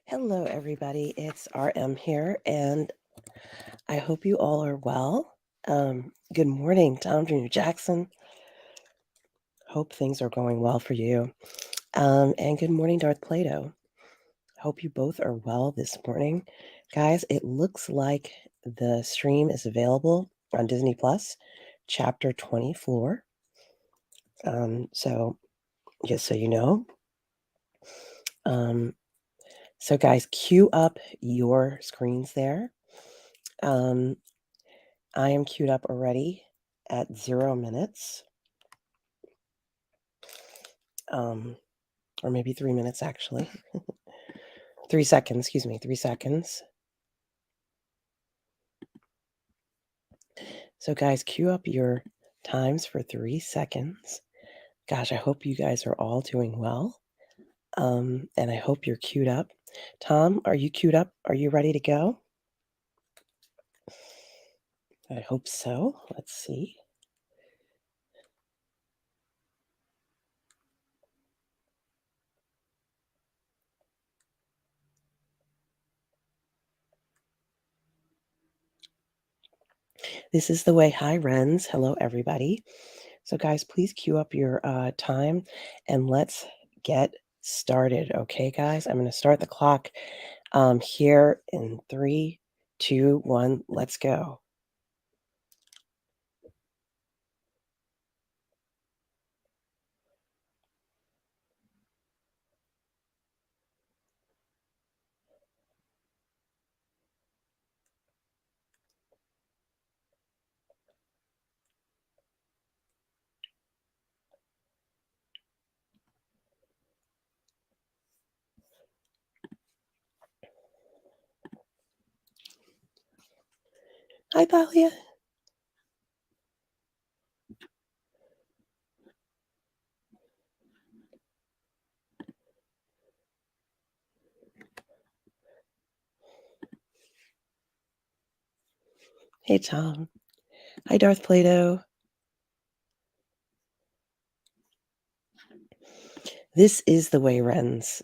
Hello, everybody. It's RM here, and I hope you all are well. Good morning, Tom Jr. Jackson. Hope things are going well for you. And good morning, Darth Plato. Hope you both are well this morning. Guys, it looks like the stream is available on Disney Plus, Chapter 24. So, just so you know. So, guys, cue up your screens there. I am queued up already at 0 minutes. Or maybe 3 minutes, actually. 3 seconds, excuse me, 3 seconds. So, guys, queue up your times for 3 seconds. Gosh, I hope you guys are all doing well. And I hope you're queued up. Tom, are you queued up? Are you ready to go? I hope so. Let's see. This is the way. Hi, Renz. Hello, everybody. So, guys, please queue up your time and let's get started. Okay, guys? I'm going to start the clock here in 3, 2, 1. Let's go. Hi, Thalia. Hey, Tom. Hi, Darth Plato. This is the way, Renz.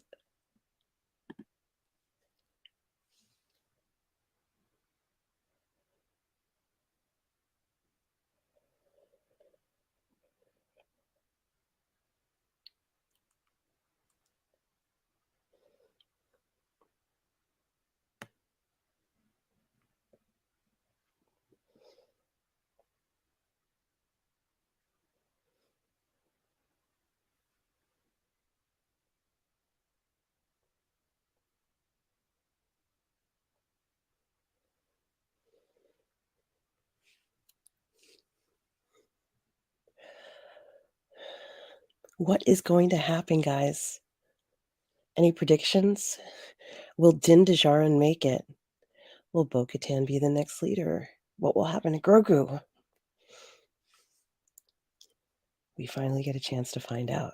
What is going to happen, guys? Any predictions? Will Din Djarin make it? Will Bo-Katan be the next leader? What will happen to Grogu? We finally get a chance to find out.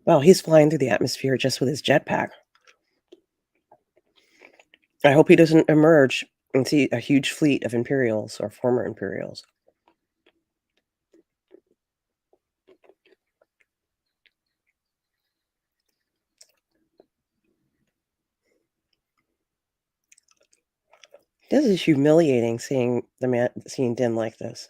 Well, he's flying through the atmosphere just with his jetpack. I hope he doesn't emerge and see a huge fleet of Imperials or former Imperials. This is humiliating seeing Din like this.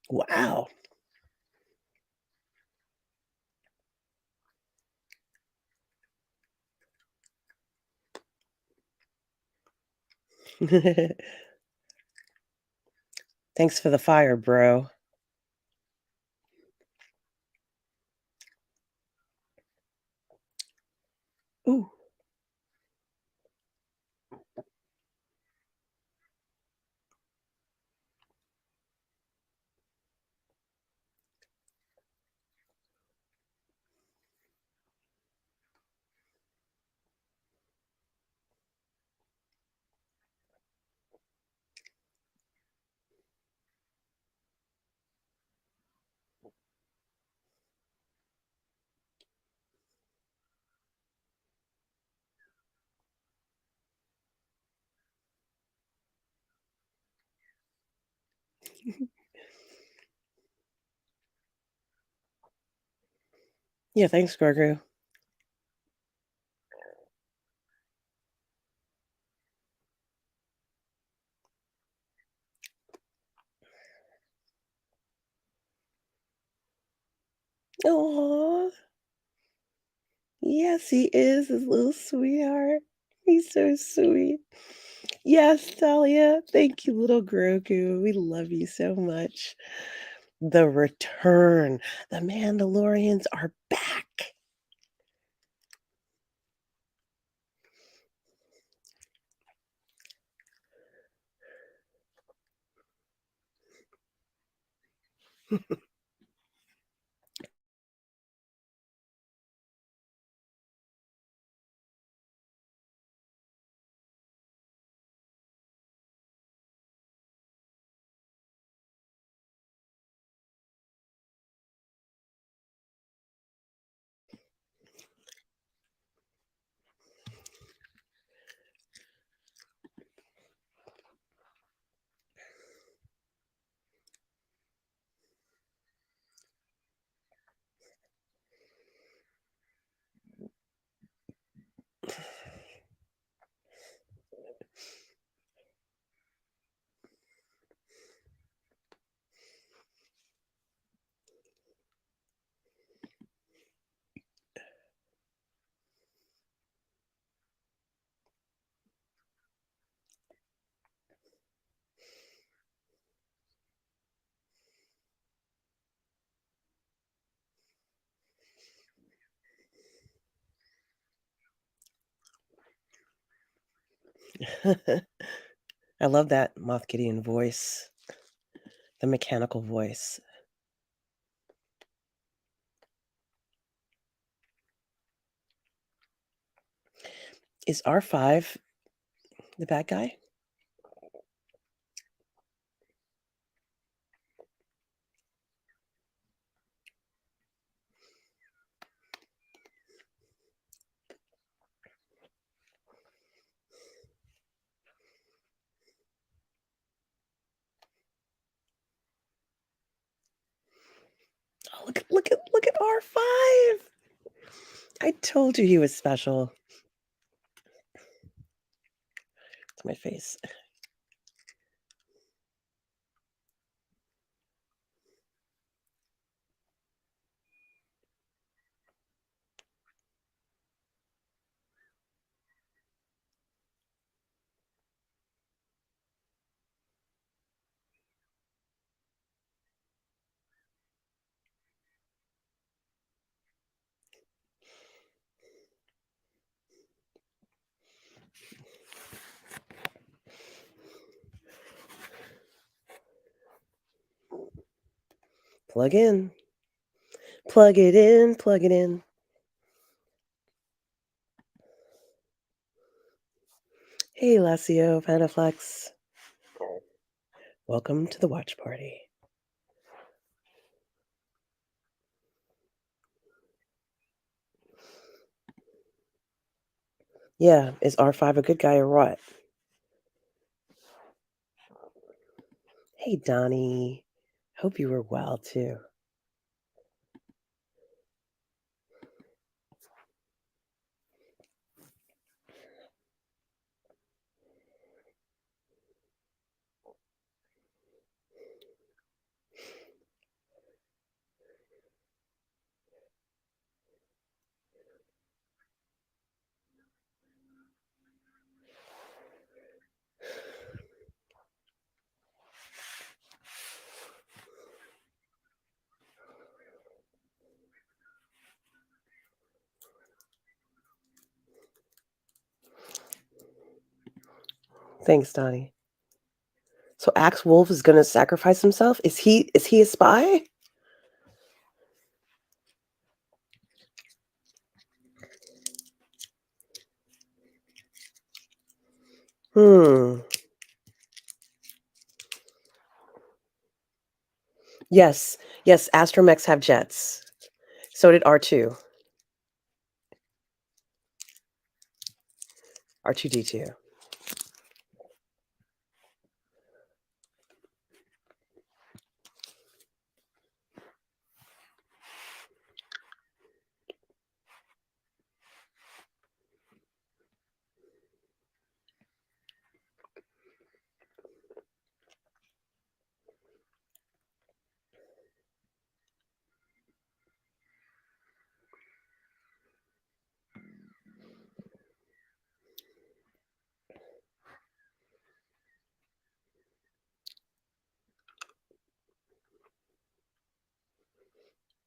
Wow. Thanks for the fire, bro. Ooh. Yeah, thanks, Grogu. Aw. Yes, he is his little sweetheart. He's so sweet. Yes, Talia. Thank you, little Grogu. We love you so much. The return. The Mandalorians are back. I love that Moth Gideon voice, the mechanical voice. Is R5 the bad guy? Oh, look at R5. I told you he was special. It's my face. Plug in. Plug it in. Plug it in. Hey, Lacio, Panaflex. Welcome to the watch party. Yeah, is R5 a good guy or what? Hey, Donnie. Hope you were well, too. Thanks, Donnie. So Axe Wolf is gonna sacrifice himself? Is he a spy? Hmm. Yes. Yes, astromechs have jets. So did R2. R2D2.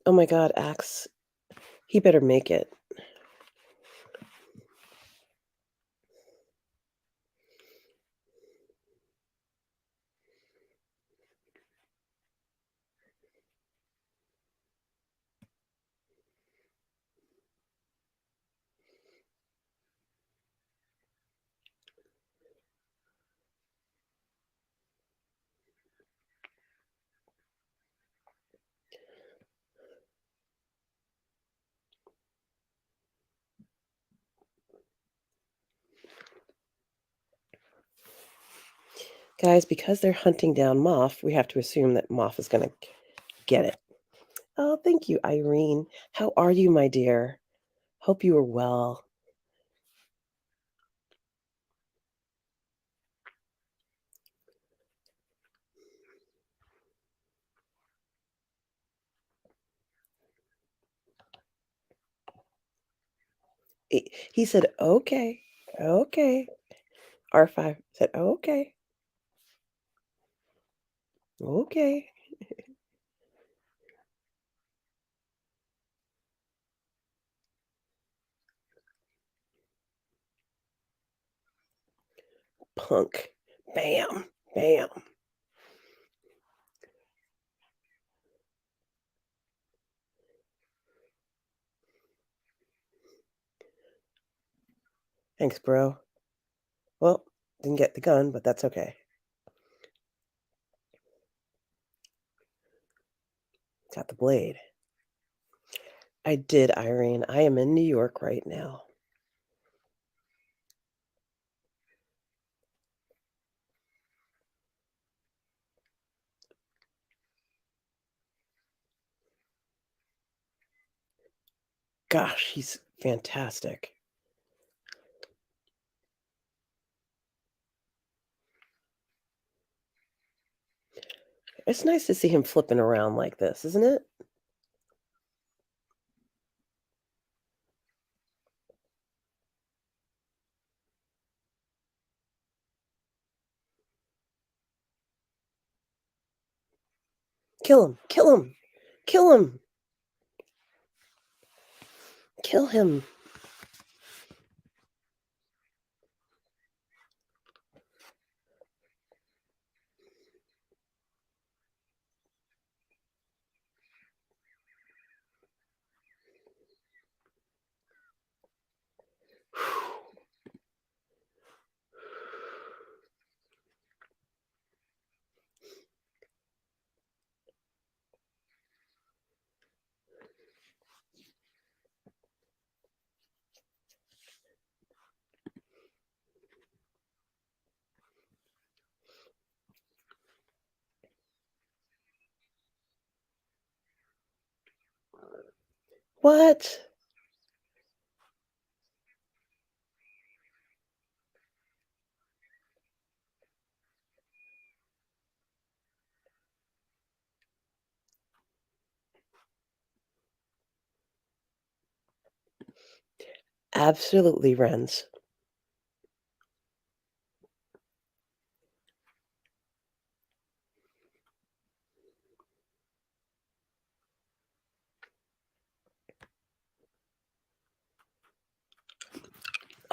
Oh my god, Axe. He better make it. Guys, because they're hunting down Moff, we have to assume that Moff is gonna get it. Oh, thank you, Irene. How are you, my dear? Hope you are well. He said, okay, okay. R5 said, okay, okay. Punk. Bam, bam. Thanks, bro. Well, didn't get the gun, but that's okay. Got the blade. I did, Irene. I am in New York right now. Gosh, he's fantastic. It's nice to see him flipping around like this, isn't it? Kill him, kill him, kill him, kill him. What? Absolutely, Renz.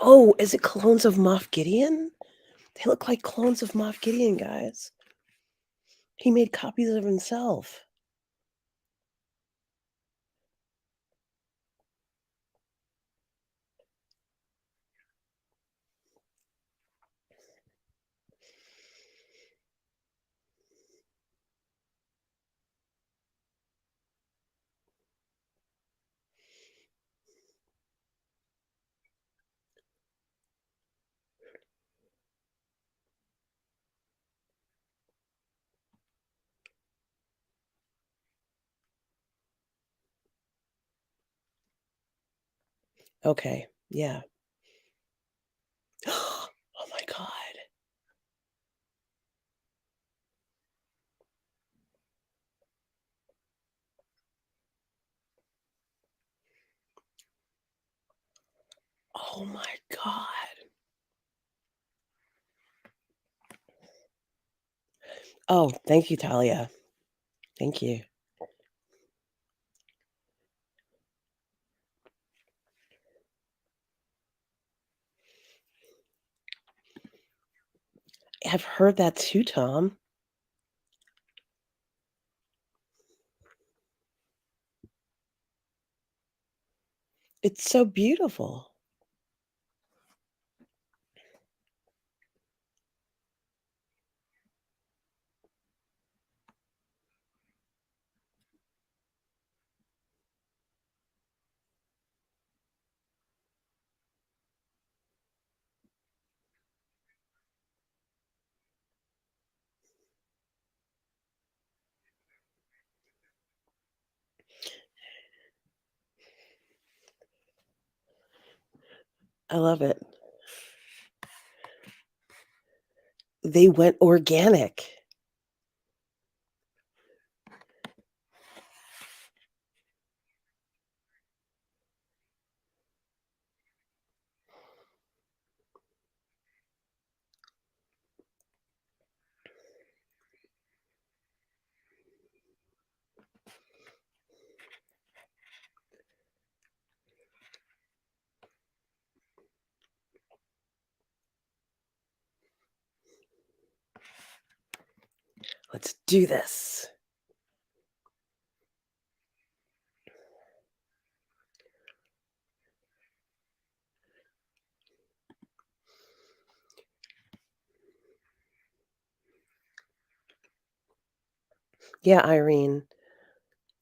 Oh, is it clones of Moff Gideon? They look like clones of Moff Gideon, guys. He made copies of himself. Okay, yeah. Oh my god. Oh my god. Oh, thank you, Talia. Thank you. I've heard that too, Tom. It's so beautiful. I love it. They went organic. Let's do this. Yeah, Irene.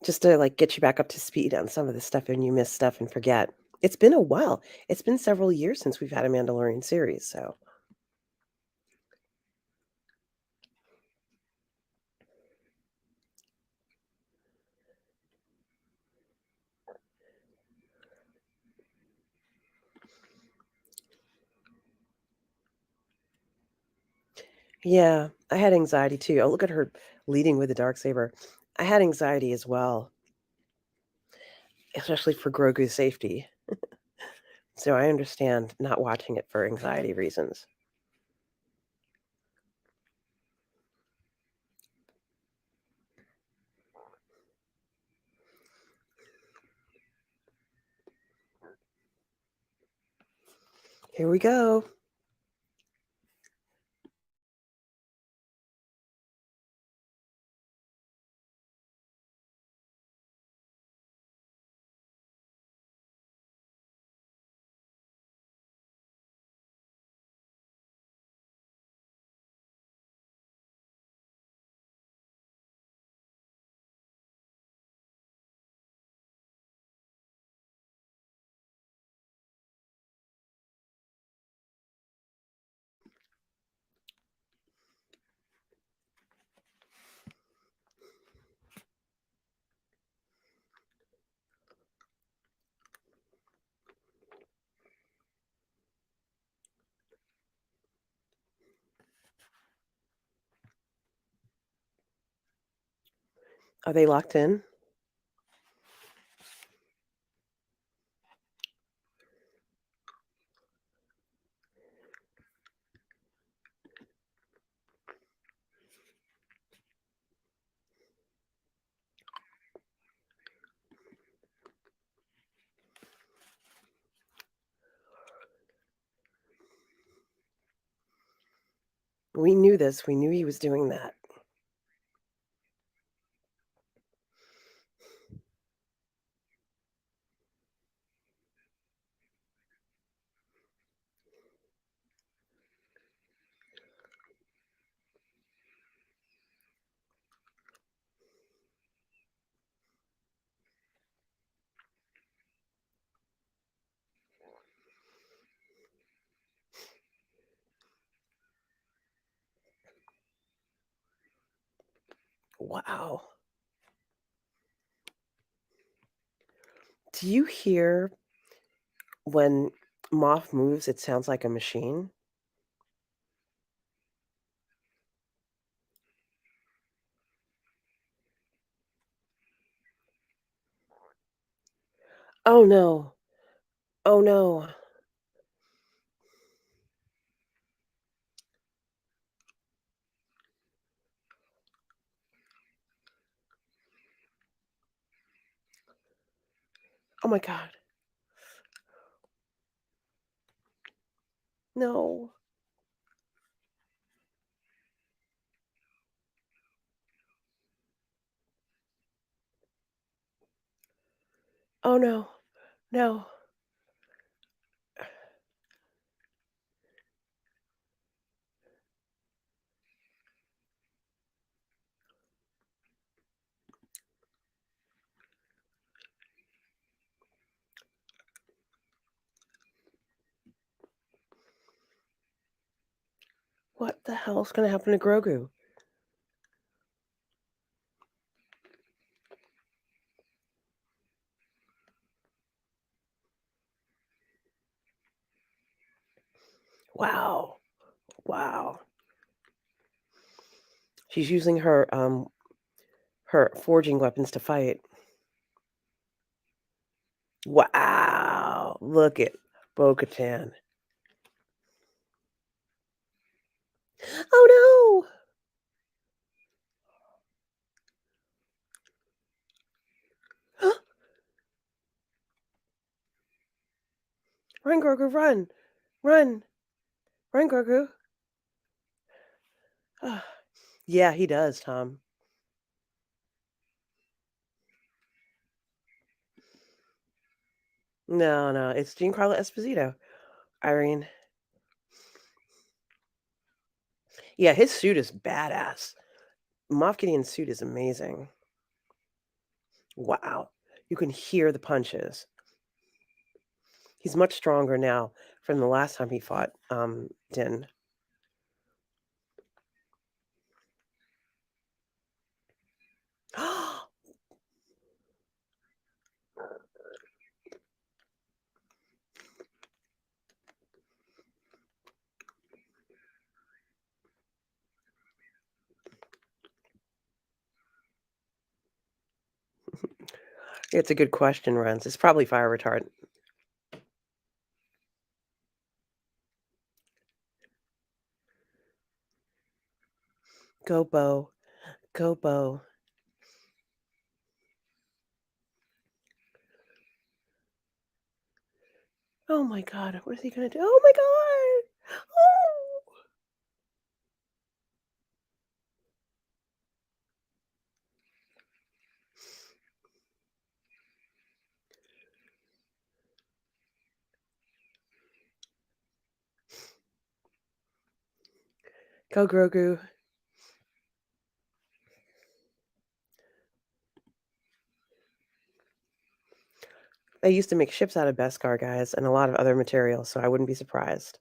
Just to, like, get you back up to speed on some of the stuff and you miss stuff and forget. It's been a while. It's been several years since we've had a Mandalorian series, so yeah, I had anxiety too. Oh, look at her leading with the dark saber. I had anxiety as well, especially for Grogu's safety. So I understand not watching it for anxiety reasons. Here we go. Are they locked in? We knew this. We knew he was doing that. Wow. Do you hear when Moth moves, it sounds like a machine? Oh, no. Oh, no. Oh my god. No. Oh, no. No. What the hell's gonna happen to Grogu? Wow. Wow. She's using her forging weapons to fight. Wow. Look at Bo-Katan. Oh, no. Run, Grogu, run. Run. Run, Grogu. Ah, yeah, he does, Tom. No, no, it's Giancarlo Esposito, Irene. Yeah, his suit is badass. Moff Gideon's suit is amazing. Wow. You can hear the punches. He's much stronger now from the last time he fought, Din. It's a good question, Renz. It's probably fire retardant. Go, Bo. Go, Bo. Oh my god, what is he gonna do? Oh my god! Oh! Go, Grogu. They used to make ships out of Beskar, guys, and a lot of other materials, so I wouldn't be surprised.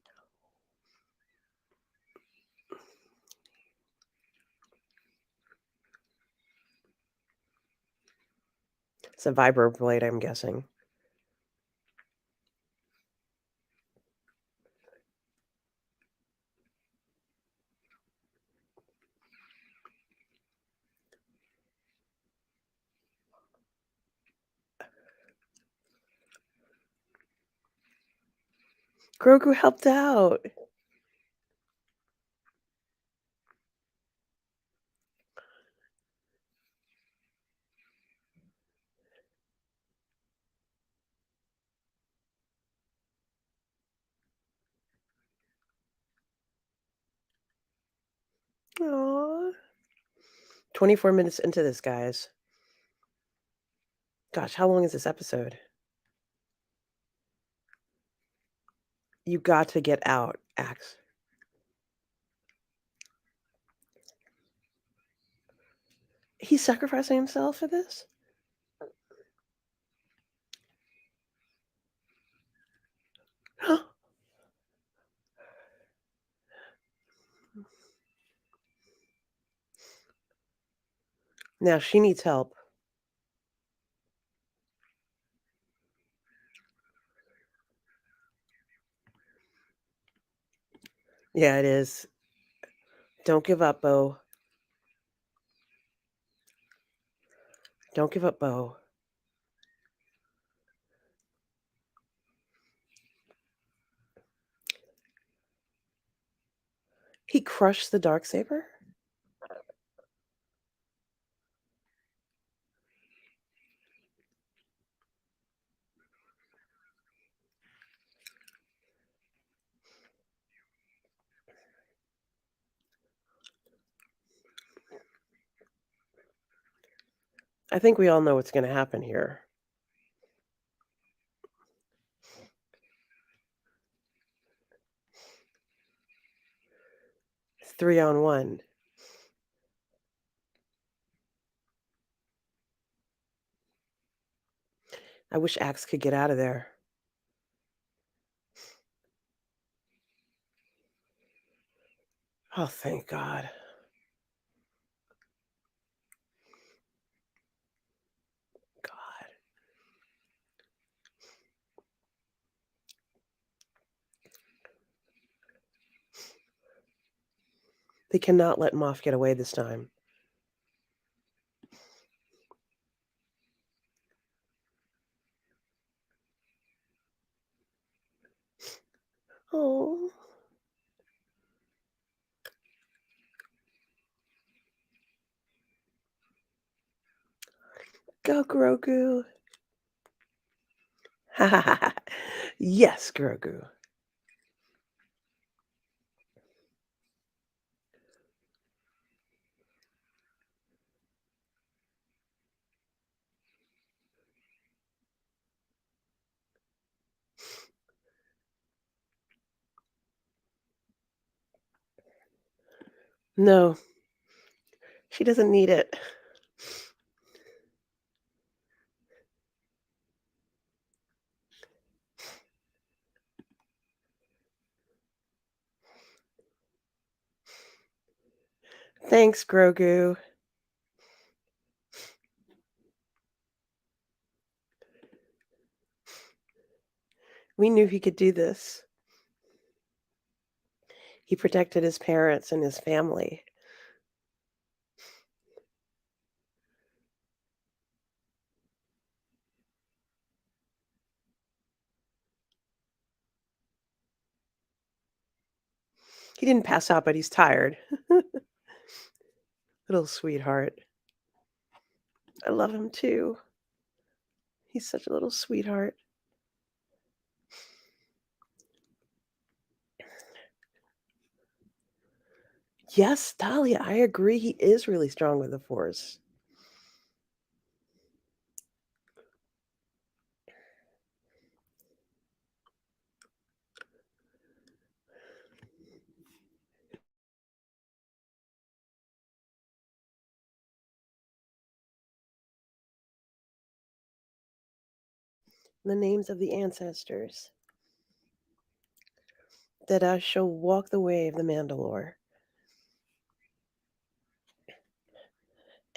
It's a vibro blade, I'm guessing. Grogu helped out. Aw. 24 minutes into this, guys. Gosh, how long is this episode? You got to get out, Axe. He's sacrificing himself for this? Now she needs help. Yeah, it is. Don't give up, Bo. Don't give up, Bo. He crushed the Darksaber? I think we all know what's going to happen here. It's 3-on-1. I wish Axe could get out of there. Oh, thank God. God. They cannot let Moff get away this time. Oh. Go, Grogu. Yes, Grogu. No, she doesn't need it. Thanks, Grogu. We knew he could do this. He protected his parents and his family. He didn't pass out, but he's tired. Little sweetheart. I love him too. He's such a little sweetheart. Yes, Dahlia, I agree. He is really strong with the Force. The names of the ancestors. That I shall walk the way of the Mandalore.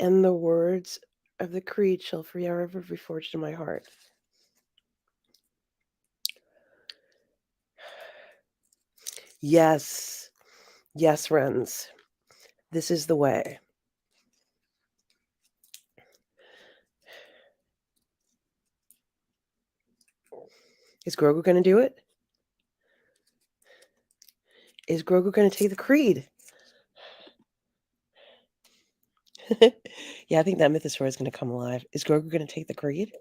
And the words of the creed shall forever be forged in my heart. Yes. Yes, Rens. This is the way. Is Grogu going to do it? Is Grogu going to take the creed? Yeah, I think that mythosaur is going to come alive. Is Grogu going to take the creed?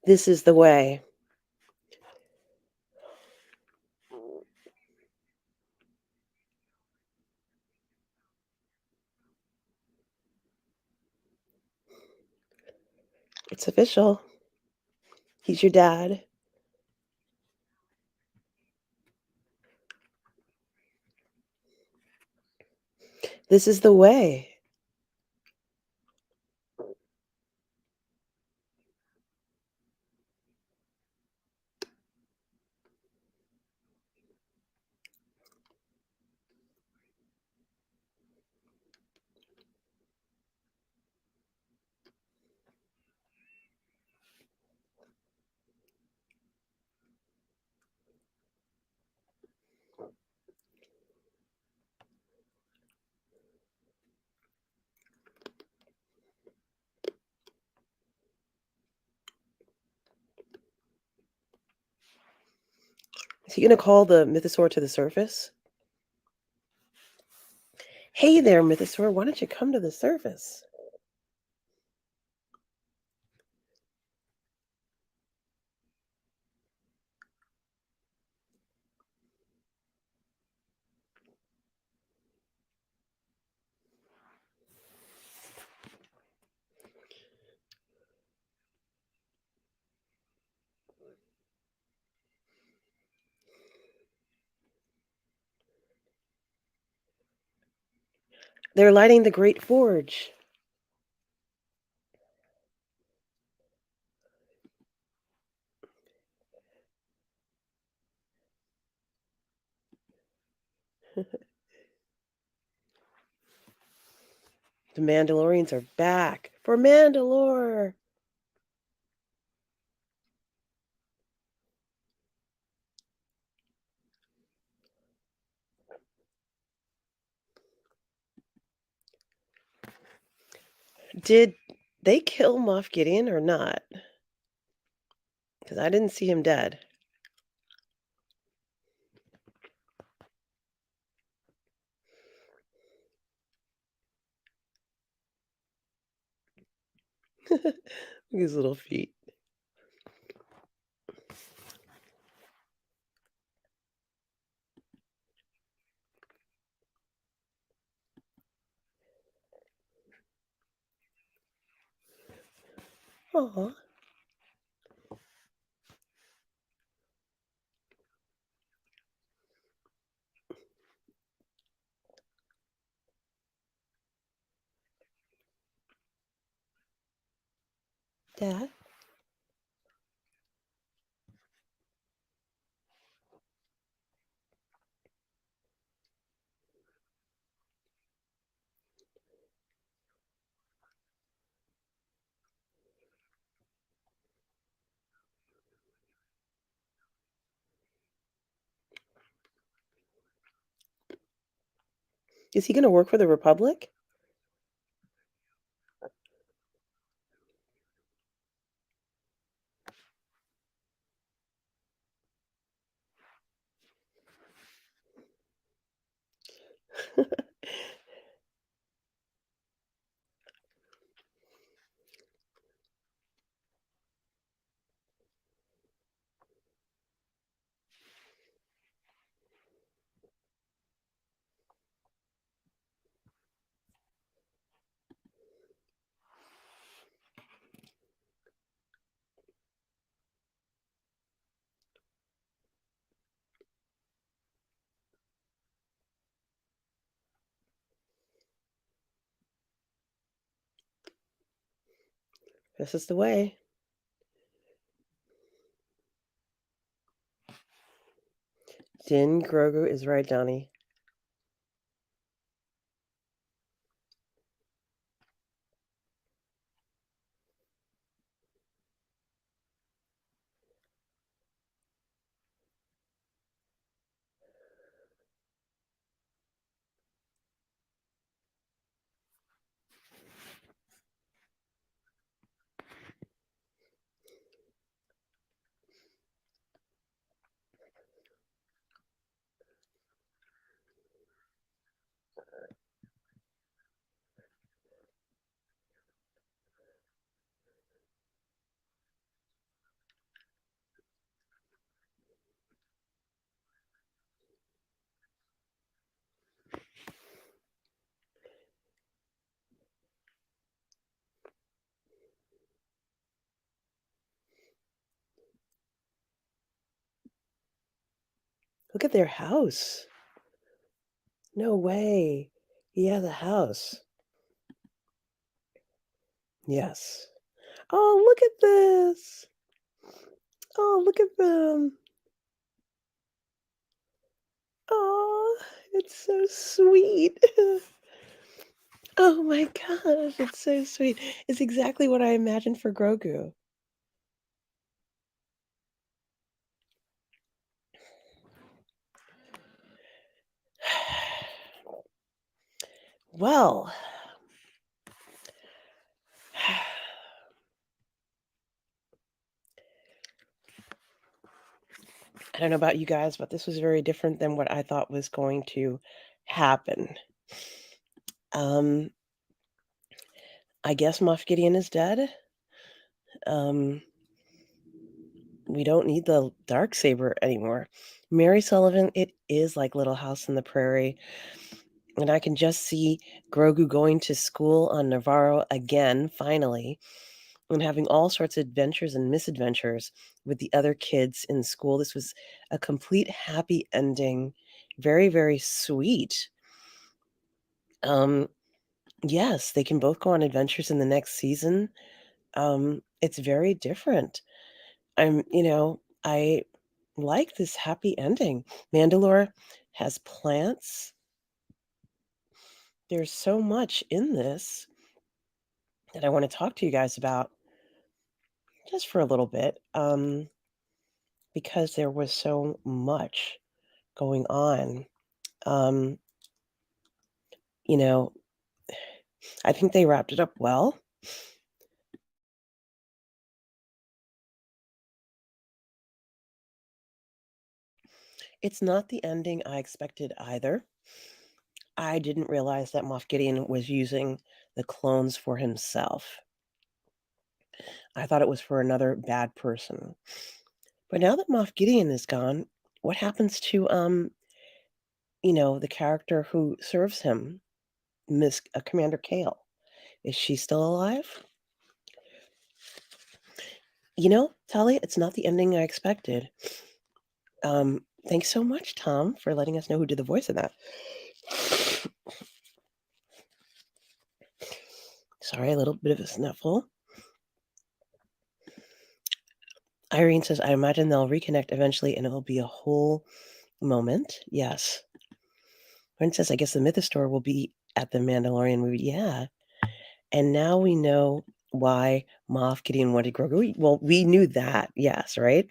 This is the way. It's official. He's your dad. This is the way. Is he gonna call the mythosaur to the surface? Hey there, mythosaur, why don't you come to the surface? They're lighting the great forge. The Mandalorians are back for Mandalore. Did they kill Moff Gideon or not? Because I didn't see him dead. Look at his little feet. Aw. Dad? Is he gonna work for the Republic? This is the way. Din Grogu is right, Johnny. Look at their house. No way. He has a house. Yes. Oh, look at this. Oh, look at them. Oh, it's so sweet. Oh my gosh, it's so sweet. It's exactly what I imagined for Grogu. Well, I don't know about you guys, but this was very different than what I thought was going to happen. Um, I guess Moff Gideon is dead. Um, we don't need the dark saber anymore. Mary Sullivan, it is like Little House on the Prairie, and I can just see Grogu going to school on Navarro again, finally, and having all sorts of adventures and misadventures with the other kids in school. This was a complete happy ending. Very, very sweet. Um, yes, they can both go on adventures in the next season. It's very different. I like this happy ending. Mandalore has plants. There's so much in this that I want to talk to you guys about just for a little bit, because there was so much going on. Um, you know, I think they wrapped it up well. It's not the ending I expected either. I didn't realize that Moff Gideon was using the clones for himself. I thought it was for another bad person. But now that Moff Gideon is gone, what happens to the character who serves him, Miss Commander Kale? Is she still alive? Talia, it's not the ending I expected. Thanks so much, Tom, for letting us know who did the voice of that. Sorry, a little bit of a sniffle. Irene says, I imagine they'll reconnect eventually and it'll be a whole moment. Yes. Ren says, I guess the Mythosaur will be at the Mandalorian movie. Yeah. And now we know why Moff Gideon wanted Grogu. Well, we knew that, yes, right?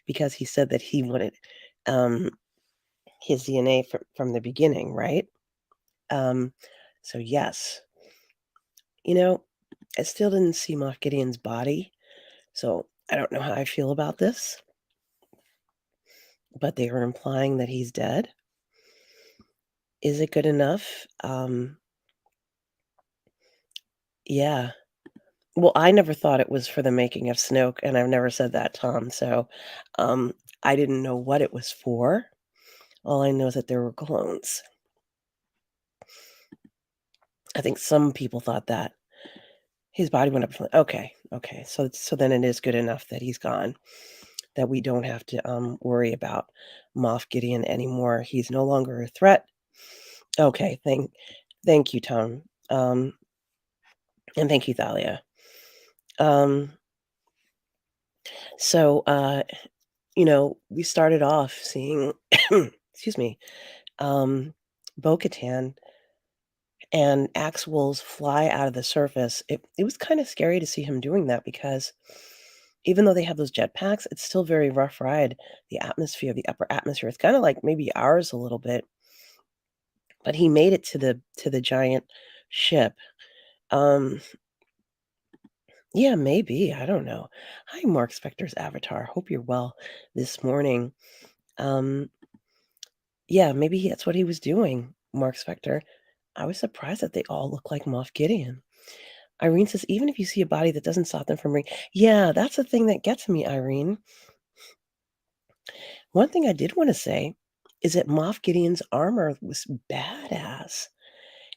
Because he said that he wanted um, his DNA from the beginning, right? Um, so, yes. I still didn't see Moff Gideon's body, so I don't know how I feel about this, but they are implying that he's dead. Is it good enough? Yeah. Well, I never thought it was for the making of Snoke, and I've never said that, Tom, so, um, I didn't know what it was for. All I know is that there were clones. I think some people thought that. His body went up. Okay, so then it is good enough that he's gone, that we don't have to, worry about Moff Gideon anymore. He's no longer a threat. Okay, thank you, Tom, and thank you, Thalia. Um, we started off seeing excuse me, Bo-Katan and axe wolves fly out of the surface. It was kinda scary to see him doing that because even though they have those jetpacks, it's still very rough ride. The atmosphere, the upper atmosphere, it's kinda like maybe ours a little bit, but he made it to the giant ship. Um, yeah, maybe, I don't know. Hi, Mark Spector's avatar. Hope you're well this morning. Um, yeah, maybe that's what he was doing, Mark Spector. I was surprised that they all look like Moff Gideon. Irene says, "Even if you see a body that doesn't stop them from Yeah, that's the thing that gets me, Irene. One thing I did wanna say is that Moff Gideon's armor was badass,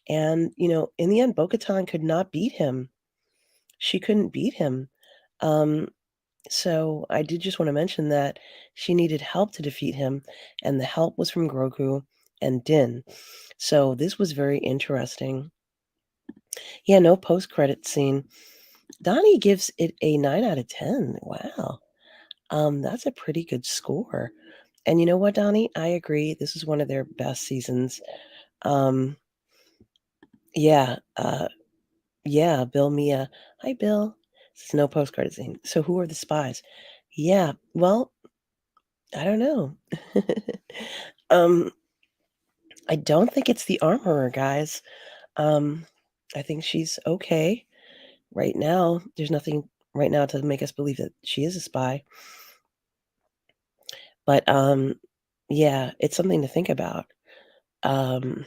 and, in the end, Bo-Katan could not beat him. She couldn't beat him. Um, So I did just want to mention that she needed help to defeat him, and the help was from Grogu and Din. So this was very interesting. Yeah, no post-credit scene. Donnie gives it a 9 out of 10. Wow. That's a pretty good score. And you know what, Donnie? I agree. This is one of their best seasons. Um, yeah, yeah, Bill Mia. Hi, Bill. This is no post-credit scene. So who are the spies? Yeah, well, I don't know. um, I don't think it's the armorer, guys. Um, I think she's okay right now. There's nothing right now to make us believe that she is a spy. But yeah, it's something to think about. Um,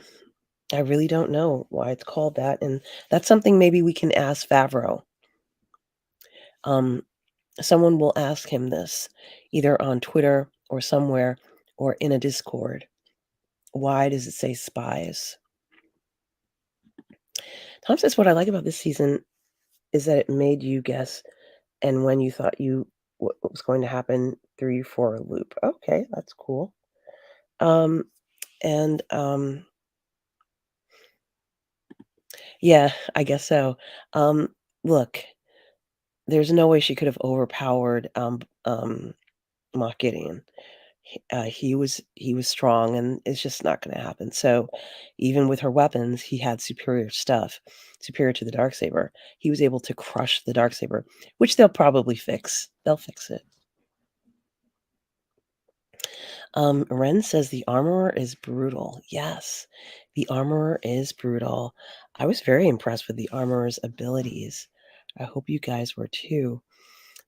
I really don't know why it's called that, and that's something maybe we can ask Favreau. Um, Someone will ask him this, either on Twitter or somewhere or in a Discord. Why does it say spies? Tom says, what I like about this season is that it made you guess and when you thought what was going to happen threw you for a loop. Okay, that's cool. Um, and yeah, I guess so. Look, there's no way she could have overpowered Moff Gideon. He was strong, and it's just not gonna happen. So, even with her weapons, he had superior stuff, superior to the Darksaber. He was able to crush the Darksaber, which they'll probably fix. They'll fix it. Ren says the armorer is brutal. Yes, the armorer is brutal. I was very impressed with the armorer's abilities. I hope you guys were too.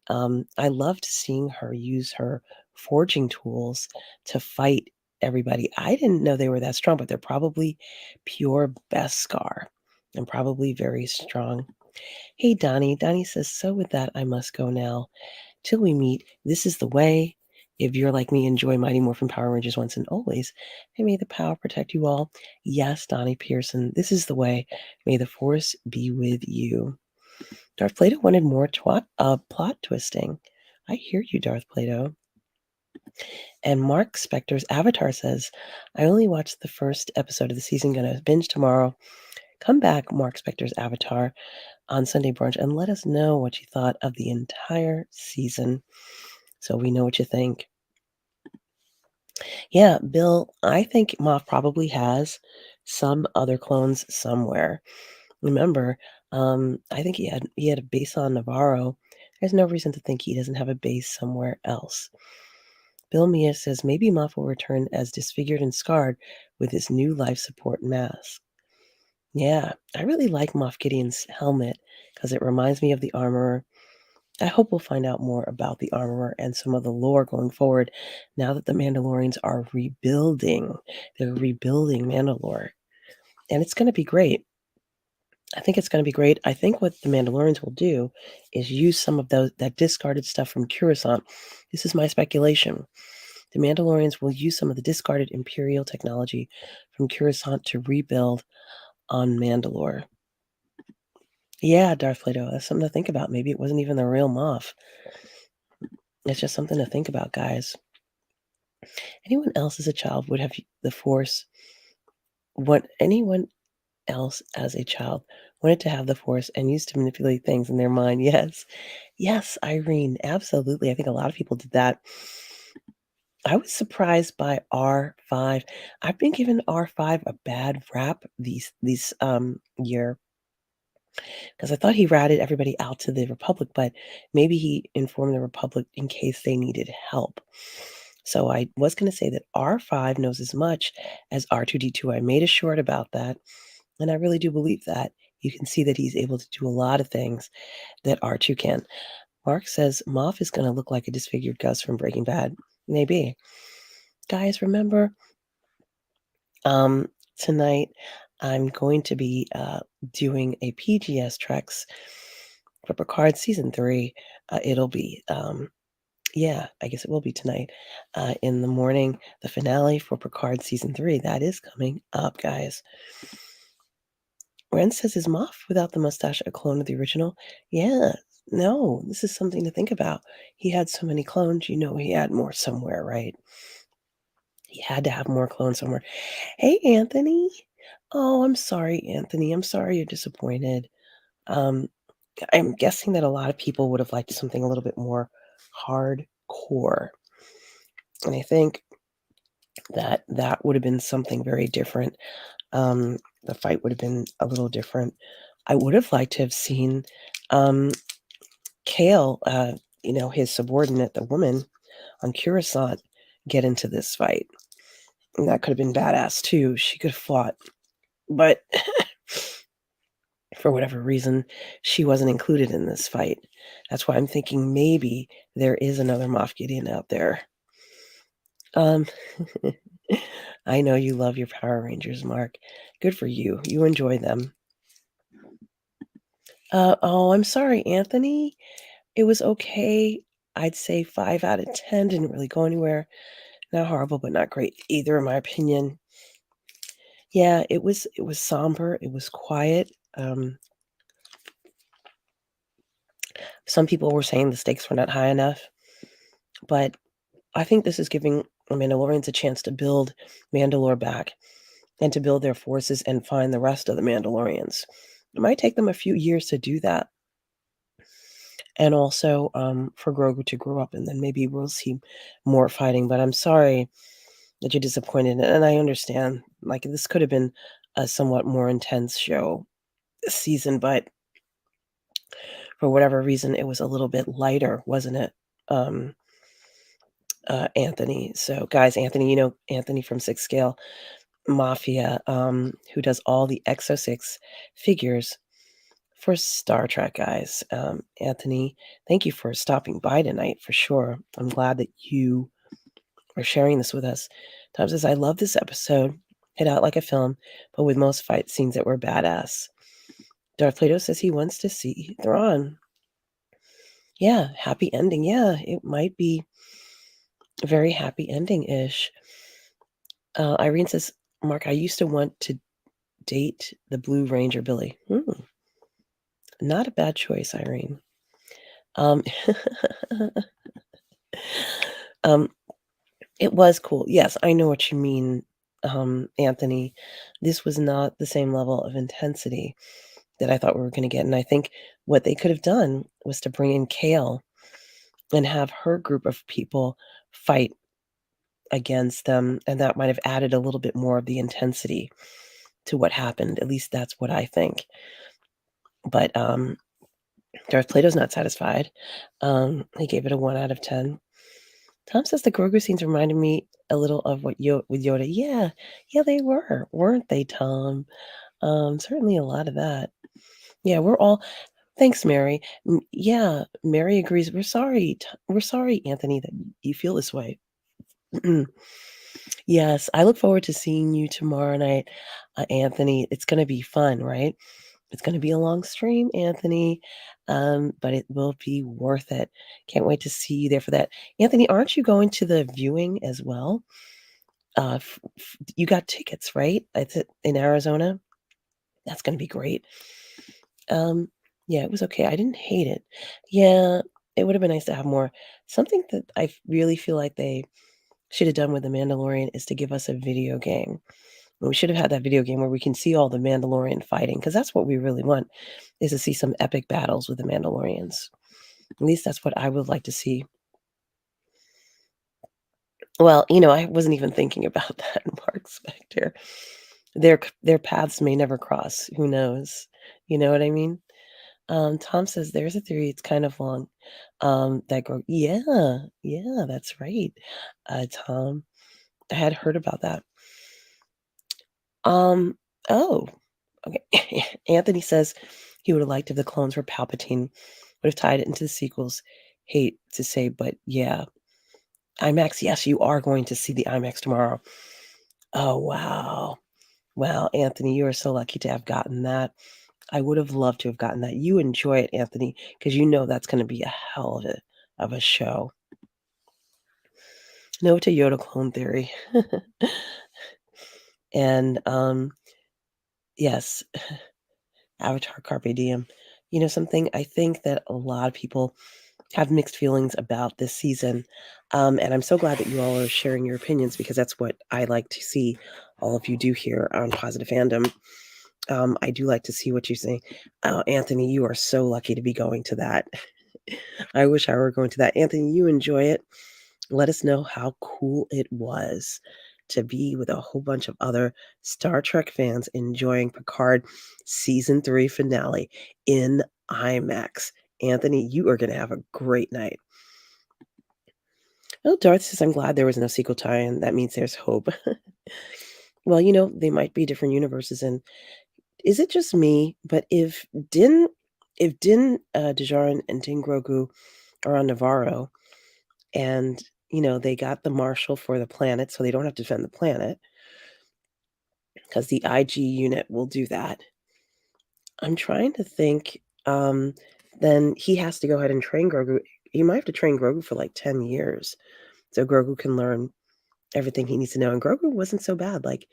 I loved seeing her use her forging tools to fight everybody. I didn't know they were that strong, but they're probably pure Beskar and probably very strong. Hey, Donnie. Donnie says, so with that, I must go now. Till we meet, this is the way. If you're like me, enjoy Mighty Morphin Power Rangers once and always, and may the power protect you all. Yes, Donnie Pearson, this is the way. May the force be with you. Darth Plato wanted more plot twisting. I hear you, Darth Plato. And Mark Spector's Avatar says, I only watched the first episode of the season, gonna binge tomorrow. Come back, Mark Spector's Avatar, on Sunday brunch and let us know what you thought of the entire season so we know what you think. Yeah, Bill, I think Moff probably has some other clones somewhere. Remember, I think he had a base on Navarro. There's no reason to think he doesn't have a base somewhere else. Bill Mia says maybe Moff will return as disfigured and scarred with his new life support mask. Yeah, I really like Moff Gideon's helmet because it reminds me of the armorer. I hope we'll find out more about the armorer and some of the lore going forward now that the Mandalorians are rebuilding. They're rebuilding Mandalore, and it's going to be great. I think it's gonna be great. I think what the Mandalorians will do is use some of that discarded stuff from Coruscant. This is my speculation. The Mandalorians will use some of the discarded Imperial technology from Coruscant to rebuild on Mandalore. Yeah, Darth Plato, that's something to think about. Maybe it wasn't even the real Moff. It's just something to think about, guys. Anyone else as a child would have the Force. What anyone else as a child wanted to have the Force and used to manipulate things in their mind. Yes. Yes, Irene, absolutely. I think a lot of people did that. I was surprised by R5. I've been giving R5 a bad rap these year because I thought he ratted everybody out to the Republic, but maybe he informed the Republic in case they needed help. So I was going to say that R5 knows as much as R2D2. I made a short about that, and I really do believe that. You can see that he's able to do a lot of things that R2 can. Mark says Moff is going to look like a disfigured Gus from Breaking Bad. Maybe. Guys, remember, um, tonight I'm going to be doing a PGS Treks for Picard Season 3. It'll be, yeah, I guess it will be tonight. In the morning, the finale for Picard Season 3. That is coming up, guys. Ren says, is Moff without the mustache a clone of the original? Yeah. No, this is something to think about. He had so many clones, you know he had more somewhere, right? He had to have more clones somewhere. Hey, Anthony. Oh, I'm sorry, Anthony. I'm sorry you're disappointed. Um, I'm guessing that a lot of people would have liked something a little bit more hardcore. And I think that that would have been something very different. The fight would have been a little different. I would have liked to have seen um, Kale, his subordinate, the woman on Coruscant, get into this fight. And that could have been badass too. She could have fought. But for whatever reason, she wasn't included in this fight. That's why I'm thinking maybe there is another Moff Gideon out there. Um, I know you love your Power Rangers, Mark. Good for you. You enjoy them. Oh, I'm sorry, Anthony. It was okay. I'd say 5 out of 10. Didn't really go anywhere. Not horrible, but not great either, in my opinion. Yeah, it was somber. It was quiet. Some people were saying the stakes were not high enough, but I think this is giving the Mandalorians a chance to build Mandalore back and to build their forces and find the rest of the Mandalorians. It might take them a few years to do that. And also for Grogu to grow up, and then maybe we'll see more fighting. But I'm sorry that you're disappointed, and I understand. Like, this could have been a somewhat more intense show this season, but for whatever reason, it was a little bit lighter, wasn't it, um, Anthony? So, guys, Anthony, Anthony from Six Scale Mafia, who does all the Exo 6 figures for Star Trek, guys. Anthony, thank you for stopping by tonight for sure. I'm glad that you are sharing this with us. Tom says, I love this episode. Hit out like a film, but with most fight scenes that were badass. Darth Plato says he wants to see Thrawn. Yeah, happy ending. Yeah, it might be a very happy ending ish. Irene says, Mark, I used to want to date the Blue Ranger Billy. Not a bad choice, Irene. Um, um, it was cool. Yes, I know what you mean, Anthony. This was not the same level of intensity that I thought we were going to get. And I think what they could have done was to bring in Kale and have her group of people fight against them. And that might have added a little bit more of the intensity to what happened. At least that's what I think. But Darth Plato's not satisfied. He gave it a 1 out of 10. Tom says the Grogu scenes reminded me a little of what with Yoda. Yeah, yeah, they were, weren't they, Tom? Certainly a lot of that. Yeah, we're all. Thanks, Mary. Yeah, Mary agrees. We're sorry. We're sorry, Anthony, that you feel this way. Yes, I look forward to seeing you tomorrow night, Anthony. It's going to be fun, right? It's going to be a long stream, Anthony, but it will be worth it. Can't wait to see you there for that. Anthony, aren't you going to the viewing as well? You got tickets, right? It's in Arizona. That's going to be great. Yeah, it was okay. I didn't hate it. Yeah, it would have been nice to have more. Something that I really feel like they should have done with The Mandalorian is to give us a video game. We should have had that video game where we can see all the Mandalorian fighting, because that's what we really want, is to see some epic battles with the Mandalorians. At least that's what I would like to see. Well, I wasn't even thinking about that, Mark Spector. Their paths may never cross. Who knows? You know what I mean? Tom says there's a theory. It's kind of long. That girl. Yeah, yeah, that's right. Tom, I had heard about that. Um. Oh, okay. Anthony says he would have liked if the clones were Palpatine. Would have tied it into the sequels. Hate to say, but yeah. IMAX. Yes, you are going to see the IMAX tomorrow. Oh wow. Wow, Anthony, you are so lucky to have gotten that. I would have loved to have gotten that. You enjoy it, Anthony, because you know that's going to be a hell of a show. No to Yoda clone theory. And yes, Avatar Carpe Diem. something I think that a lot of people have mixed feelings about this season, and I'm so glad that you all are sharing your opinions because that's what I like to see all of you do here on Positive Fandom. I do like to see what you say. Oh, Anthony, you are so lucky to be going to that. I wish I were going to that. Anthony, you enjoy it. Let us know how cool it was to be with a whole bunch of other Star Trek fans enjoying Picard season 3 finale in IMAX. Anthony, you are going to have a great night. Oh, Darth says, I'm glad there was no sequel tie-in. That means there's hope. Well, they might be different universes. And is it just me? But if Din Djarin and Din Grogu are on Navarro, and they got the marshal for the planet, so they don't have to defend the planet because the IG unit will do that. I'm trying to think. Then he has to go ahead and train Grogu. He might have to train Grogu for like 10 years so Grogu can learn everything he needs to know. And Grogu wasn't so bad. Like,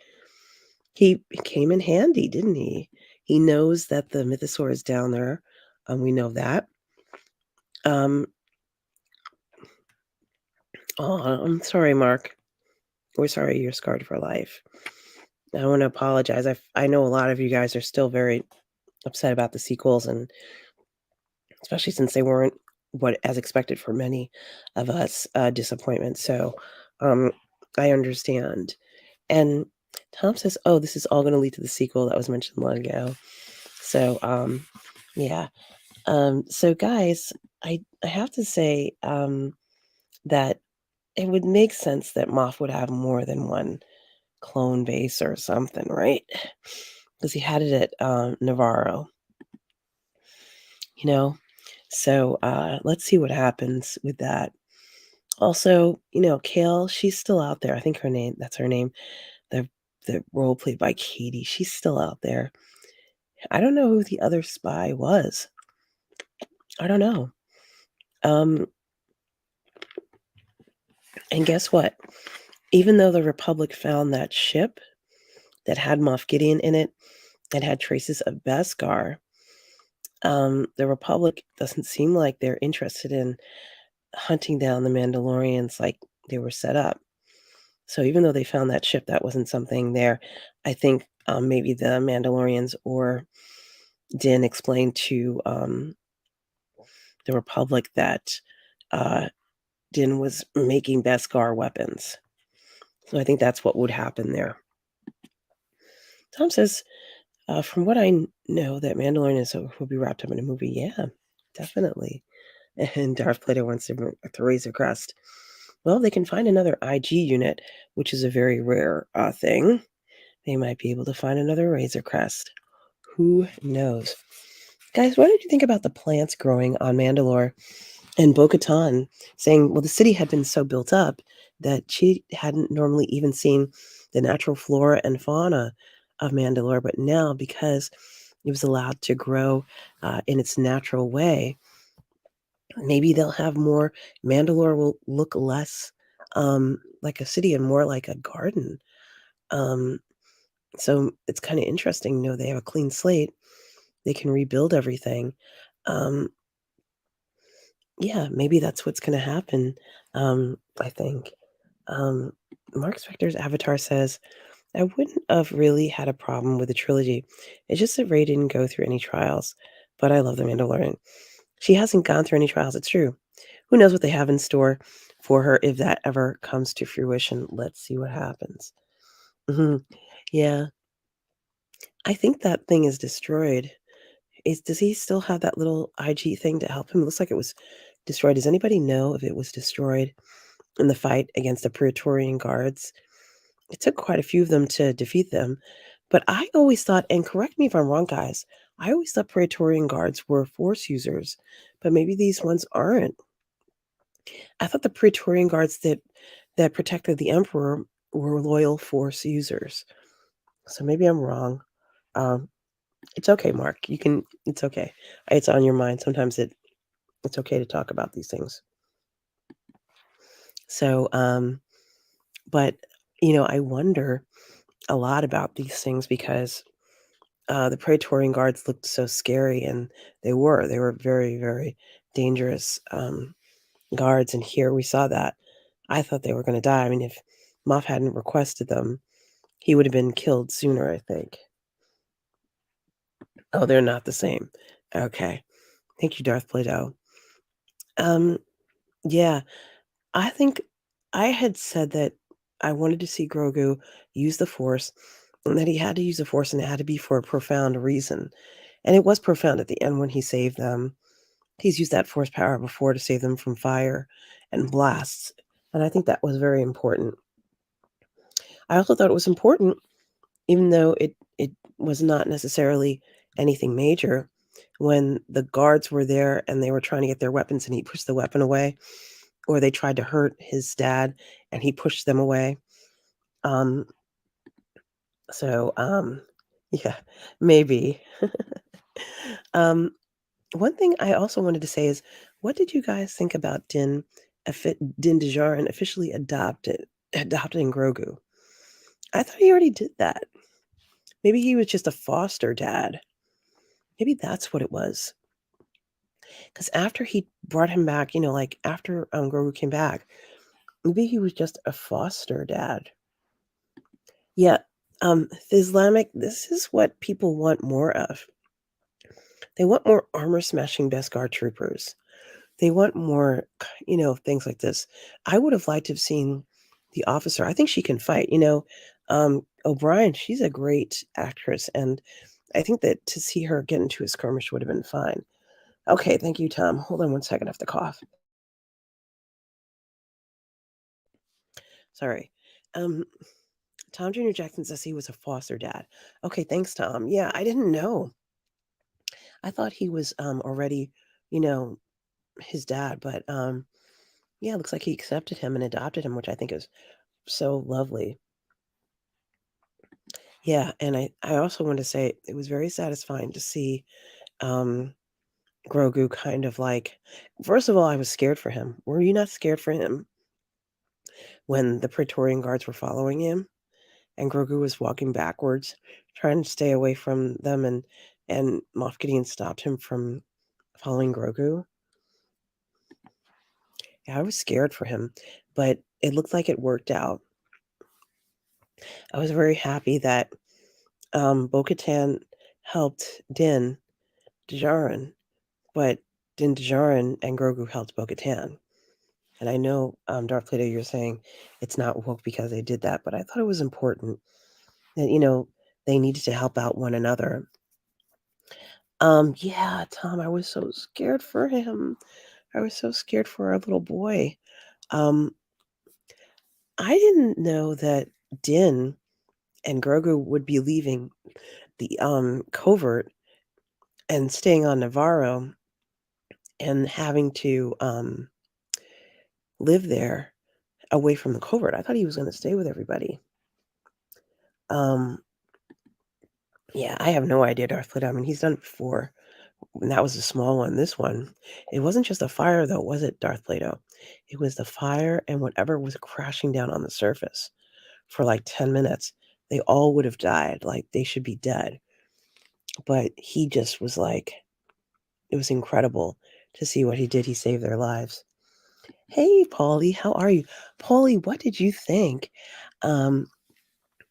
he came in handy, didn't he? He knows that the mythosaur is down there. We know that. Um, oh, I'm sorry, Mark. We're sorry you're scarred for life. I want to apologize. I know a lot of you guys are still very upset about the sequels, and especially since they weren't what as expected for many of us, disappointment. So, um, I understand. And Tom says, "Oh, this is all going to lead to the sequel that was mentioned long ago." So, yeah. So guys, I have to say that it would make sense that Moff would have more than one clone base or something, right? Because he had it at Navarro, you know. So let's see what happens with that. Also, Kale, she's still out there. I think that's her name. The the role played by Katie, she's still out there. I don't know who the other spy was. I don't know. Um, and guess what? Even though the Republic found that ship that had Moff Gideon in it and had traces of Beskar, the Republic doesn't seem like they're interested in hunting down the Mandalorians like they were set up. So even though they found that ship, that wasn't something there. I think maybe the Mandalorians or Din explained to the Republic that uh, Din was making Beskar weapons. So I think that's what would happen there. Tom says, from what I know, that Mandalorian will be wrapped up in a movie. Yeah, definitely. And Darth Plato wants to raise a crest. Well, they can find another IG unit, which is a very rare thing. They might be able to find another Razor Crest. Who knows? Guys, what did you think about the plants growing on Mandalore and Bo-Katan saying, well, the city had been so built up that she hadn't normally even seen the natural flora and fauna of Mandalore, but now because it was allowed to grow in its natural way, maybe they'll have more. Mandalore will look less like a city and more like a garden. Um, so it's kind of interesting. They have a clean slate. They can rebuild everything. Um, yeah, maybe that's what's going to happen. I think. Um, Mark Spector's Avatar says, I wouldn't have really had a problem with the trilogy. It's just that Rey didn't go through any trials. But I love The Mandalorian. She hasn't gone through any trials. It's true. Who knows what they have in store for her if that ever comes to fruition? Let's see what happens. Mhm. Yeah, I think that thing is destroyed. Does he still have that little IG thing to help him? It looks like it was destroyed. Does anybody know if it was destroyed in the fight against the Praetorian guards? It took quite a few of them to defeat them. But I always thought, and correct me if I'm wrong, guys, I always thought Praetorian guards were force users, but maybe these ones aren't. I thought the Praetorian guards that protected the emperor were loyal force users. So maybe I'm wrong. Um, it's okay, Mark. It's okay. It's on your mind. Sometimes it's okay to talk about these things. So, but I wonder a lot about these things because the Praetorian Guards looked so scary, and they were very, very dangerous, guards, and here we saw that. I thought they were gonna die. I mean, if Moff hadn't requested them, he would have been killed sooner, I think. Oh, they're not the same. Okay. Thank you, Darth Plato. Um, yeah, I think I had said that I wanted to see Grogu use the Force, and that he had to use the Force, and it had to be for a profound reason. And it was profound at the end when he saved them. He's used that Force power before to save them from fire and blasts, and I think that was very important. I also thought it was important, even though it was not necessarily anything major, when the guards were there and they were trying to get their weapons and he pushed the weapon away, or they tried to hurt his dad and he pushed them away. Um, so, yeah, maybe. Um, one thing I also wanted to say is, what did you guys think about Din Djarin officially adopting Grogu? I thought he already did that. Maybe he was just a foster dad. Maybe that's what it was. Because after he brought him back, like after Grogu came back, maybe he was just a foster dad. Yeah, the Islamic, this is what people want more of. They want more armor smashing Beskar troopers. They want more, things like this. I would have liked to have seen the officer. I think she can fight. O'Brien, she's a great actress, and I think that to see her get into a skirmish would have been fine. Okay, thank you, Tom. Hold on one second, I have to cough. Sorry. Um, Tom Jr. Jackson says he was a foster dad. Okay, thanks, Tom. Yeah, I didn't know. I thought he was already, you know, his dad, but yeah, it looks like he accepted him and adopted him, which I think is so lovely. Yeah, and I also want to say it was very satisfying to see um Grogu kind of like, first of all, I was scared for him. Were you not scared for him when the Praetorian guards were following him and Grogu was walking backwards, trying to stay away from them, and Moff Gideon stopped him from following Grogu? Yeah, I was scared for him, but it looked like it worked out. I was very happy that Bo-Katan helped Din Djarin, but Din Djarin and Grogu helped Bo-Katan. And I know, Darth Plato, you're saying it's not woke because they did that, but I thought it was important that, they needed to help out one another. Yeah, Tom, I was so scared for him. I was so scared for our little boy. Um, I didn't know that Din and Grogu would be leaving the covert and staying on Navarro and having to live there away from the covert. I thought he was going to stay with everybody. Um, yeah, I have no idea, Darth Plato. I mean, he's done it before. And that was a small one. This one, it wasn't just a fire, though, was it, Darth Plato? It was the fire and whatever was crashing down on the surface for like 10 minutes. They all would have died. Like they should be dead. But he just was like, it was incredible to see what he did. He saved their lives. Hey, Paulie, how are you? Paulie, what did you think um,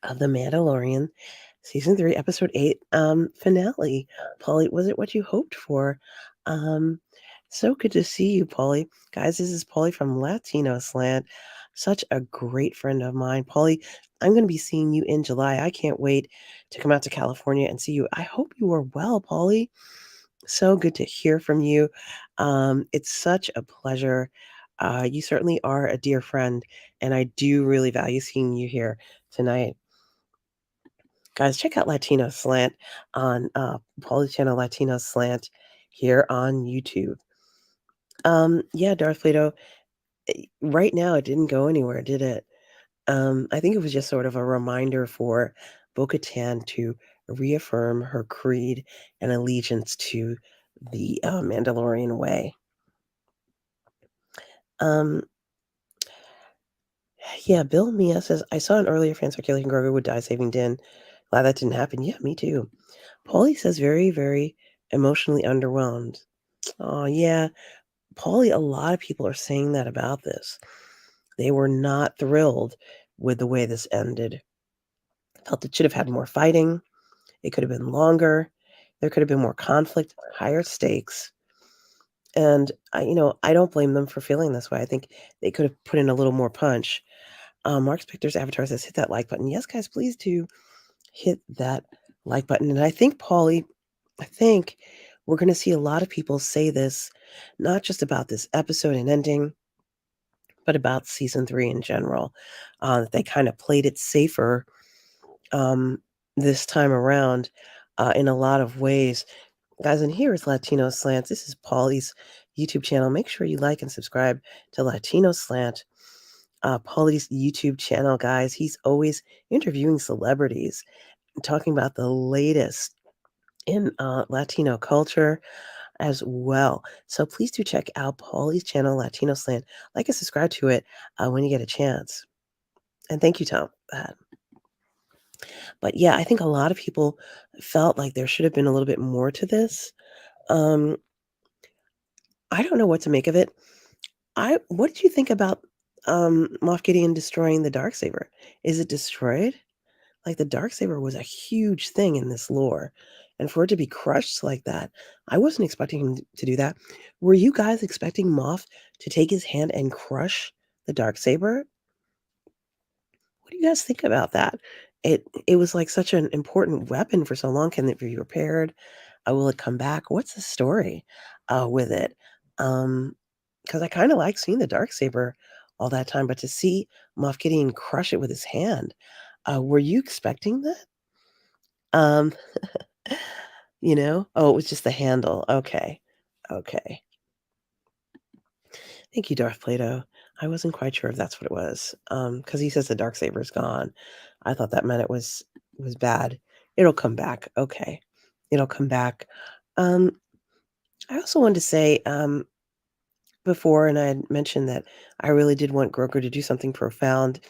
of The Mandalorian season 3, episode 8 finale? Paulie, was it what you hoped for? Um, so good to see you, Paulie. Guys, this is Paulie from Latino Slant. Such a great friend of mine. Paulie, I'm going to be seeing you in July. I can't wait to come out to California and see you. I hope you are well, Paulie. So good to hear from you. It's such a pleasure. You certainly are a dear friend, and I do really value seeing you here tonight. Guys, check out Latino Slant on Paulie channel Latino Slant here on YouTube. Yeah, Darth Plato, right now it didn't go anywhere, did it? I think it was just sort of a reminder for Bo-Katan to reaffirm her creed and allegiance to the Mandalorian way. Um, yeah, Bill Mia says, I saw an earlier fan speculation Grogu would die saving Din. Glad that didn't happen. Yeah, me too. Paulie says very, very emotionally underwhelmed. Oh, yeah. Paulie, a lot of people are saying that about this. They were not thrilled with the way this ended. Felt it should have had more fighting. It could have been longer. There could have been more conflict, higher stakes. And I don't blame them for feeling this way. I think they could have put in a little more punch. Mark Spector's avatar says, hit that like button. Yes, guys, please do hit that like button. And I think, Paulie, I think we're going to see a lot of people say this, not just about this episode and ending, but about season 3 in general. That they kind of played it safer um, this time around in a lot of ways. Guys, and here is Latino Slants. This is Paulie's YouTube channel. Make sure you like and subscribe to Latino Slant. Paulie's YouTube channel, guys. He's always interviewing celebrities, talking about the latest in Latino culture as well. So please do check out Paulie's channel, Latino Slant. Like and subscribe to it when you get a chance. And thank you, Tom, for that. But yeah, I think a lot of people felt like there should have been a little bit more to this. Um, I don't know what to make of it. What did you think about Moff Gideon destroying the Darksaber? Is it destroyed? Like the Darksaber was a huge thing in this lore, and for it to be crushed like that, I wasn't expecting him to do that. Were you guys expecting Moff to take his hand and crush the Darksaber? What do you guys think about that? It was like such an important weapon for so long. Can it be repaired? Will it come back? What's the story with it? Because I kind of like seeing the Darksaber all that time, but to see Moff Gideon crush it with his hand, were you expecting that? Um, Oh, it was just the handle. Okay. Okay. Thank you, Darth Plato. I wasn't quite sure if that's what it was. Because he says the Darksaber's gone. I thought that meant it was bad. It'll come back. Okay. It'll come back. Um, I also wanted to say, before, and I had mentioned that I really did want Grogu to do something profound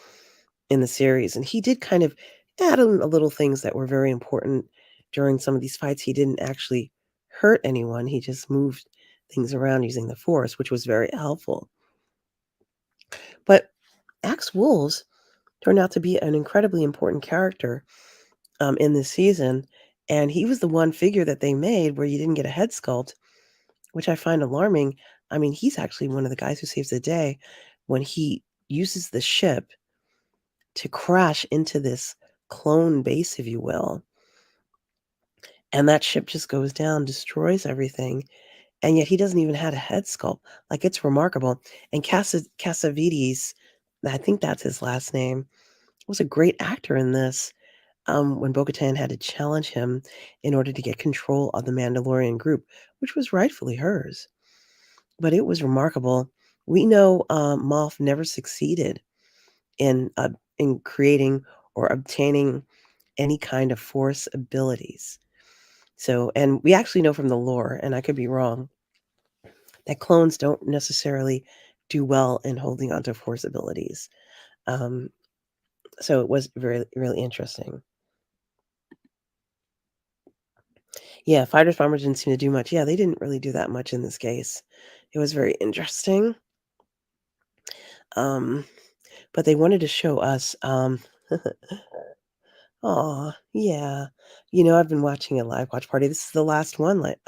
in the series, and he did kind of add in a little things that were very important during some of these fights. He didn't actually hurt anyone. He just moved things around using the Force, which was very helpful. But Axe Wolves turned out to be an incredibly important character in this season, and he was the one figure that they made where you didn't get a head sculpt, which I find alarming. I mean, he's actually one of the guys who saves the day when he uses the ship to crash into this clone base, if you will, and that ship just goes down, destroys everything, and yet he doesn't even have a head sculpt. Like, it's remarkable. And Cassavetes, I think that's his last name, was a great actor in this. When Bo-Katan had to challenge him in order to get control of the Mandalorian group, which was rightfully hers. But it was remarkable. We know Moff never succeeded in creating or obtaining any kind of Force abilities. So, and we actually know from the lore, and I could be wrong, that clones don't necessarily do well in holding onto Force abilities. Um, so it was very, really interesting. Yeah, fighters bombers didn't seem to do much. Yeah, they didn't really do that much in this case. It was very interesting. Um, but they wanted to show us. Aw, yeah. I've been watching a live watch party. This is the last one, like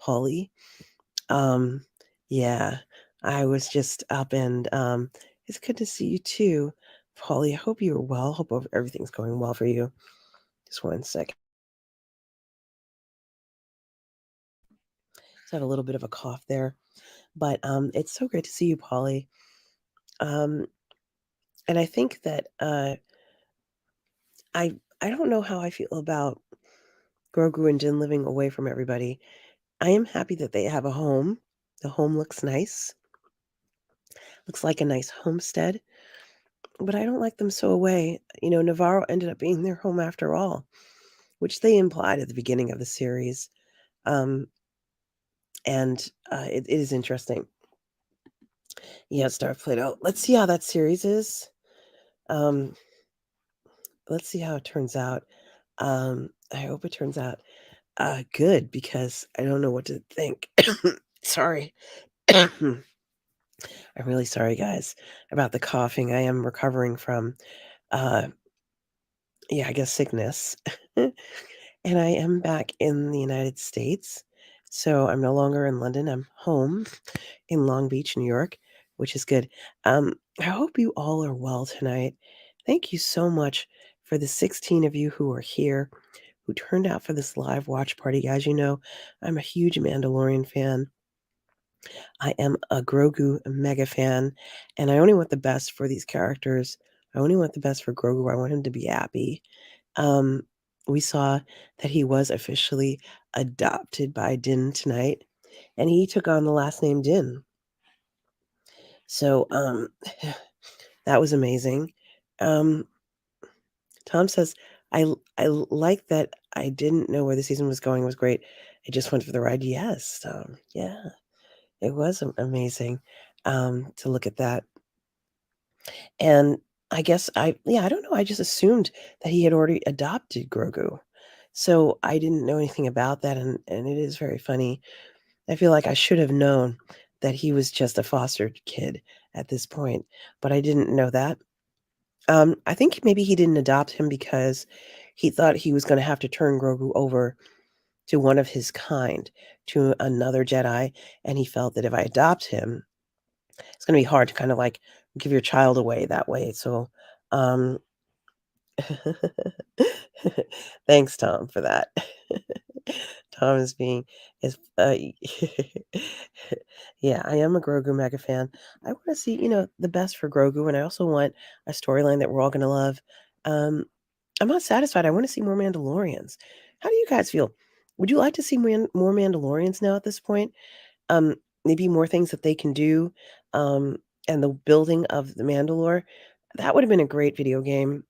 Paulie. Um, yeah, I was just up and it's good to see you too, Paulie. I hope you're well. Hope everything's going well for you. Just one second. Just had a little bit of a cough there, but it's so great to see you, Paulie. Um, and I think that I don't know how I feel about Grogu and Din living away from everybody. I am happy that they have a home. The home looks nice. Looks like a nice homestead, but I don't like them so away. Navarro ended up being their home after all, which they implied at the beginning of the series. Um, and it is interesting. Yeah, Star Plato. Let's see how that series is. Let's see how it turns out. I hope it turns out. Good, because I don't know what to think. Sorry. I'm really sorry, guys, about the coughing. I am recovering from, uh, yeah, I guess sickness. And I am back in the United States. So I'm no longer in London. I'm home in Long Beach, New York, which is good. I hope you all are well tonight. Thank you so much for the 16 of you who are here, who turned out for this live watch party. As you know, I'm a huge Mandalorian fan. I am a Grogu mega fan, and I only want the best for these characters. I only want the best for Grogu. I want him to be happy. Um, we saw that he was officially adopted by Din tonight, and he took on the last name Din. So, that was amazing. Um, Tom says, I like that I didn't know where the season was going. It was great. I just went for the ride. Yes, yeah, it was amazing to look at that. And I guess I don't know. I just assumed that he had already adopted Grogu. So I didn't know anything about that. And it is very funny. I feel like I should have known that he was just a fostered kid at this point, but I didn't know that. I think maybe he didn't adopt him because he thought he was going to have to turn Grogu over to one of his kind, to another Jedi. And he felt that if I adopt him, it's going to be hard to kind of like give your child away that way. So, um, thanks, Tom, for that. Tom is being is yeah, I am a Grogu mega fan. I want to see, the best for Grogu, and I also want a storyline that we're all gonna love. Um, I'm not satisfied. I want to see more Mandalorians. How do you guys feel? Would you like to see more Mandalorians now at this point? Um, Maybe more things that they can do, um, and the building of the Mandalore. That would have been a great video game,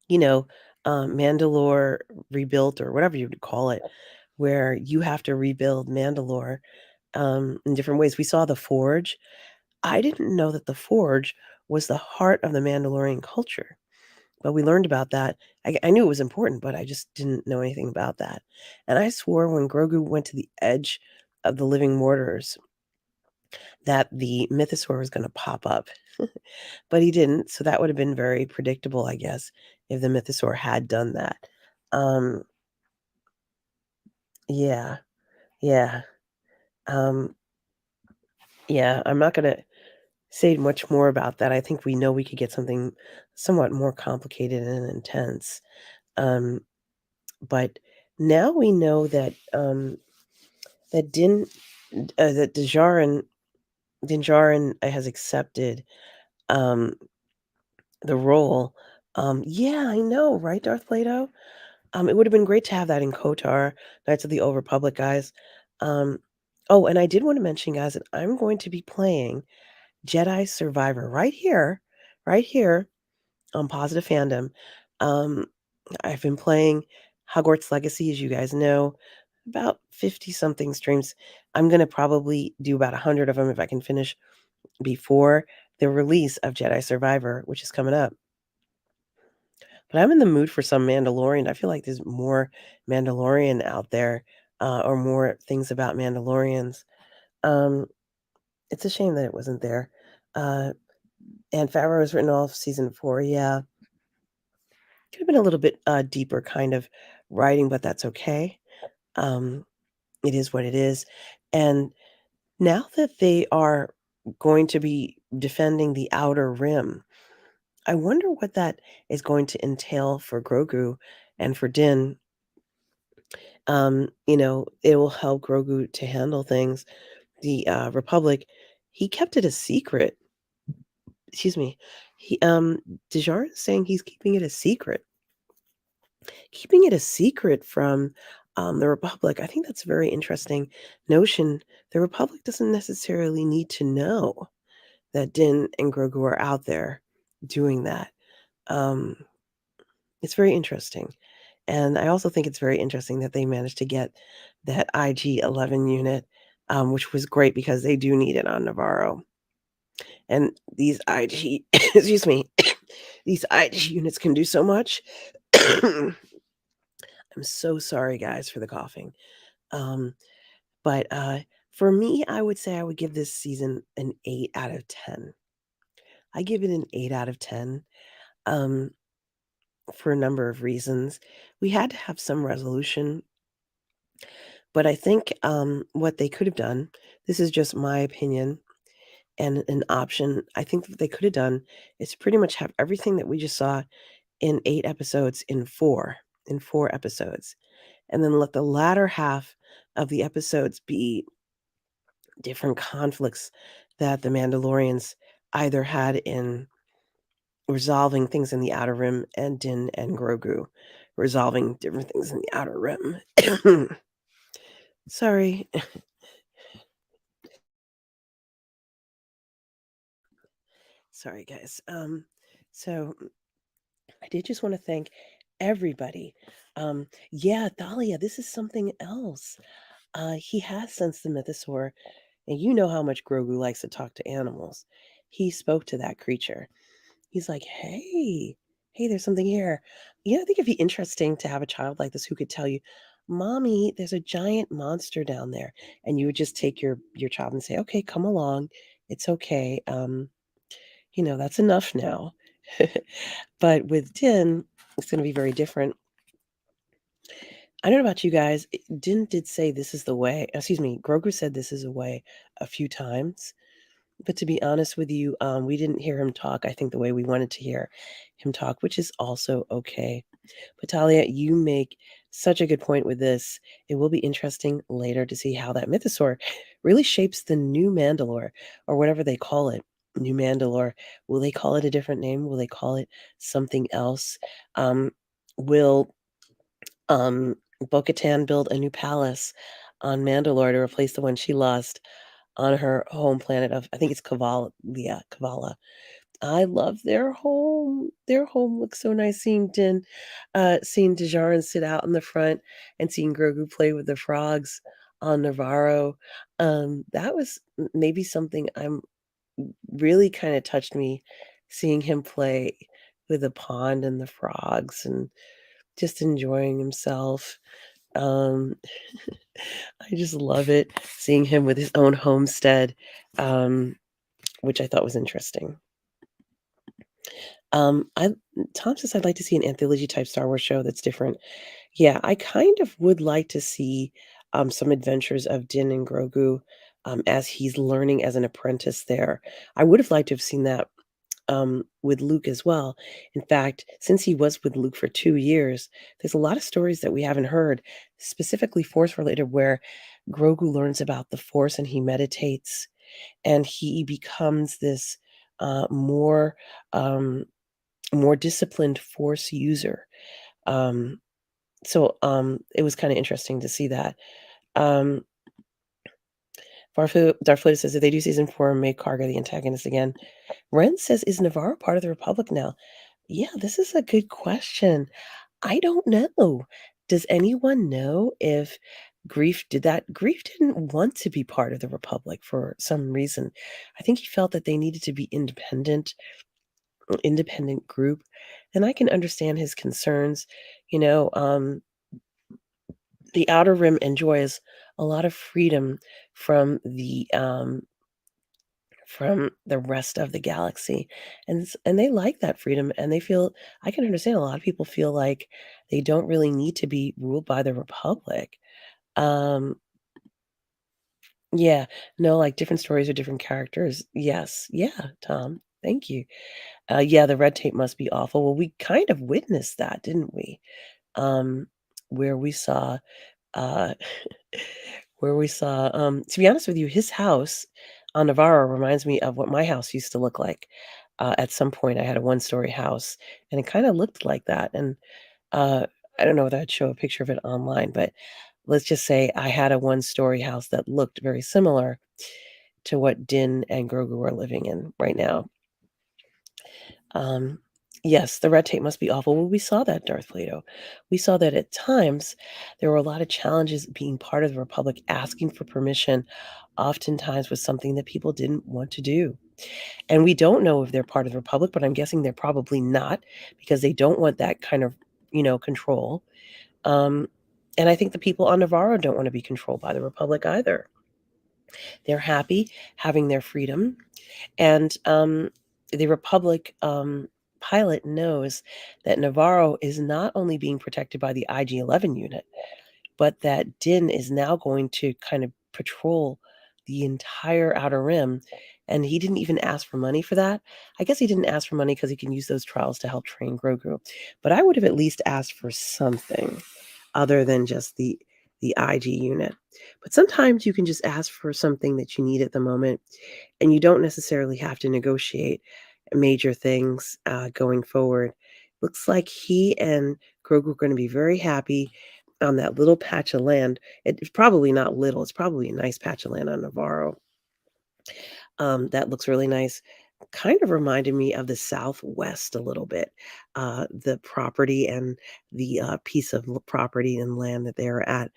you know, Mandalore rebuilt or whatever you would call it, where you have to rebuild Mandalore in different ways. We saw the Forge. I didn't know that the Forge was the heart of the Mandalorian culture, but we learned about that. I knew it was important, but I just didn't know anything about that. And I swore when Grogu went to the edge of the living mortars that the mythosaur was going to pop up, but he didn't. So that would have been very predictable, I guess, if the mythosaur had done that. Um, yeah, yeah, um, yeah. I'm not going to say much more about that. I think we know we could get something somewhat more complicated and intense. Um, but now we know that that Din Djarin has accepted um, the role. Yeah, I know, right, Darth Plato? It would have been great to have that in KOTOR, Knights of the Old Republic, guys. Um, oh, and I did want to mention, guys, that I'm going to be playing Jedi Survivor right here on Positive Fandom. Um, I've been playing Hogwarts Legacy, as you guys know, about 50 something streams. I'm going to probably do about 100 of them if I can finish before the release of Jedi Survivor, which is coming up. But I'm in the mood for some Mandalorian. I feel like there's more Mandalorian out there, or more things about Mandalorians. Um, it's a shame that it wasn't there. Uh, and Favreau was written off season 4. Yeah, could have been a little bit deeper kind of writing, but that's okay. Um, it is what it is. And now that they are going to be defending the Outer Rim, I wonder what that is going to entail for Grogu and for Din. It will help Grogu to handle things. The Republic, he kept it a secret. Excuse me. Dijon is saying he's keeping it a secret. Keeping it a secret from the Republic. I think that's a very interesting notion. The Republic doesn't necessarily need to know that Din and Grogu are out there doing that. Um, it's very interesting. And I also think it's very interesting that they managed to get that IG-11 unit, which was great because they do need it on Navarro. And these IG, excuse me, these IG units can do so much. I'm so sorry, guys, for the coughing. Um, but for me, I would say I would give this season an 8 out of 10. I give it an 8 out of 10, um, for a number of reasons. We had to have some resolution, but I think, what they could have done, this is just my opinion and an option, I think what they could have done is pretty much have everything that we just saw in 8 episodes in 4 episodes, and then let the latter half of the episodes be different conflicts that the Mandalorians either had in resolving things in the Outer Rim and Din and Grogu resolving different things in the Outer Rim. Sorry. Sorry, guys. So I did just want to thank everybody. Yeah, Thalia, this is something else. He has sensed the mythosaur, and you know how much Grogu likes to talk to animals. He spoke to that creature. He's like, hey, there's something here. I think it'd be interesting to have a child like this who could tell you, Mommy, there's a giant monster down there. And you would just take your child and say, okay, come along. It's okay. That's enough now. But with Din, it's going to be very different. I don't know about you guys. Din did say this is the way. Excuse me. Grogu said this is a way a few times. But to be honest with you, we didn't hear him talk, I think, the way we wanted to hear him talk, which is also okay. But Talia, you make such a good point with this. It will be interesting later to see how that mythosaur really shapes the new Mandalore, or whatever they call it. New Mandalore. Will they call it a different name? Will they call it something else? Will Bo-Katan build a new palace on Mandalore to replace the one she lost on her home planet of, I think it's Kavala. I love their home. Their home looks so nice. Seeing Djarin sit out in the front and seeing Grogu play with the frogs on Navarro. That was maybe something I'm really kind of touched me, seeing him play with the pond and the frogs and just enjoying himself. Um, I just love it seeing him with his own homestead, which I thought was interesting. I Tom says I'd like to see an anthology type Star Wars show that's different. Yeah, I kind of would like to see some adventures of Din and Grogu as he's learning as an apprentice there. I would have liked to have seen that with Luke as well. In fact, since he was with Luke for 2 years, there's a lot of stories that we haven't heard, specifically Force related, where Grogu learns about the Force and he meditates and he becomes this more um, more disciplined Force user. Um, so it was kind of interesting to see that. Um, Darfluid says if they do season 4, make Karga the antagonist again. Ren says, is Navarro part of the Republic now? Yeah, this is a good question. I don't know. Does anyone know if Grief did that? Grief didn't want to be part of the Republic for some reason. I think he felt that they needed to be independent group, and I can understand his concerns. You know, the Outer Rim enjoys a lot of freedom from the rest of the galaxy, and they like that freedom, and they feel, I can understand a lot of people feel like they don't really need to be ruled by the Republic. Um, yeah, no, like, different stories or different characters. Yes. Yeah, Tom, thank you. Yeah, the red tape must be awful. Well, we kind of witnessed that, didn't we? Um, where we saw, uh to be honest with you, his house on Navarro reminds me of what my house used to look like. At some point, I had a one-story house, and it kinda looked like that, and, uh, I don't know if I'd show a picture of it online, but let's just say I had a one-story house that looked very similar to what Din and Grogu are living in right now. Um, yes, the red tape must be awful. Well, we saw that, Darth Plato. We saw that at times there were a lot of challenges being part of the Republic. Asking for permission oftentimes was something that people didn't want to do. And we don't know if they're part of the Republic, but I'm guessing they're probably not because they don't want that kind of, control. Um, and I think the people on Navarro don't want to be controlled by the Republic either. They're happy having their freedom. And the Republic pilot knows that Navarro is not only being protected by the IG-11 unit, but that Din is now going to kind of patrol the entire Outer Rim. And he didn't even ask for money for that. I guess he didn't ask for money because he can use those trials to help train Grogu. But I would have at least asked for something other than just the IG unit. But sometimes you can just ask for something that you need at the moment, and you don't necessarily have to negotiate major things going forward. Looks like he and Grogu are going to be very happy on that little patch of land. It's probably not little; it's probably a nice patch of land on Navarro. That looks really nice. Kind of reminded me of the Southwest a little bit. The property and the piece of property and land that they were at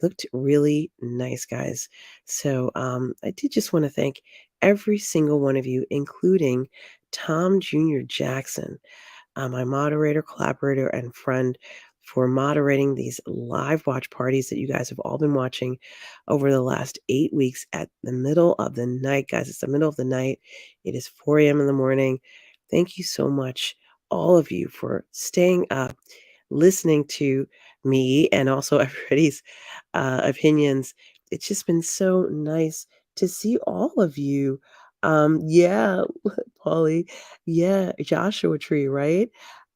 looked really nice, guys. So I did just want to thank every single one of you, including Tom Jr. Jackson, my moderator, collaborator, and friend, for moderating these live watch parties that you guys have all been watching over the last 8 weeks at the middle of the night. Guys, it's the middle of the night. It is 4 a.m. in the morning. Thank you so much, all of you, for staying up, listening to me and also everybody's opinions. It's just been so nice to see all of you. Yeah, Polly. Yeah, Joshua Tree, right?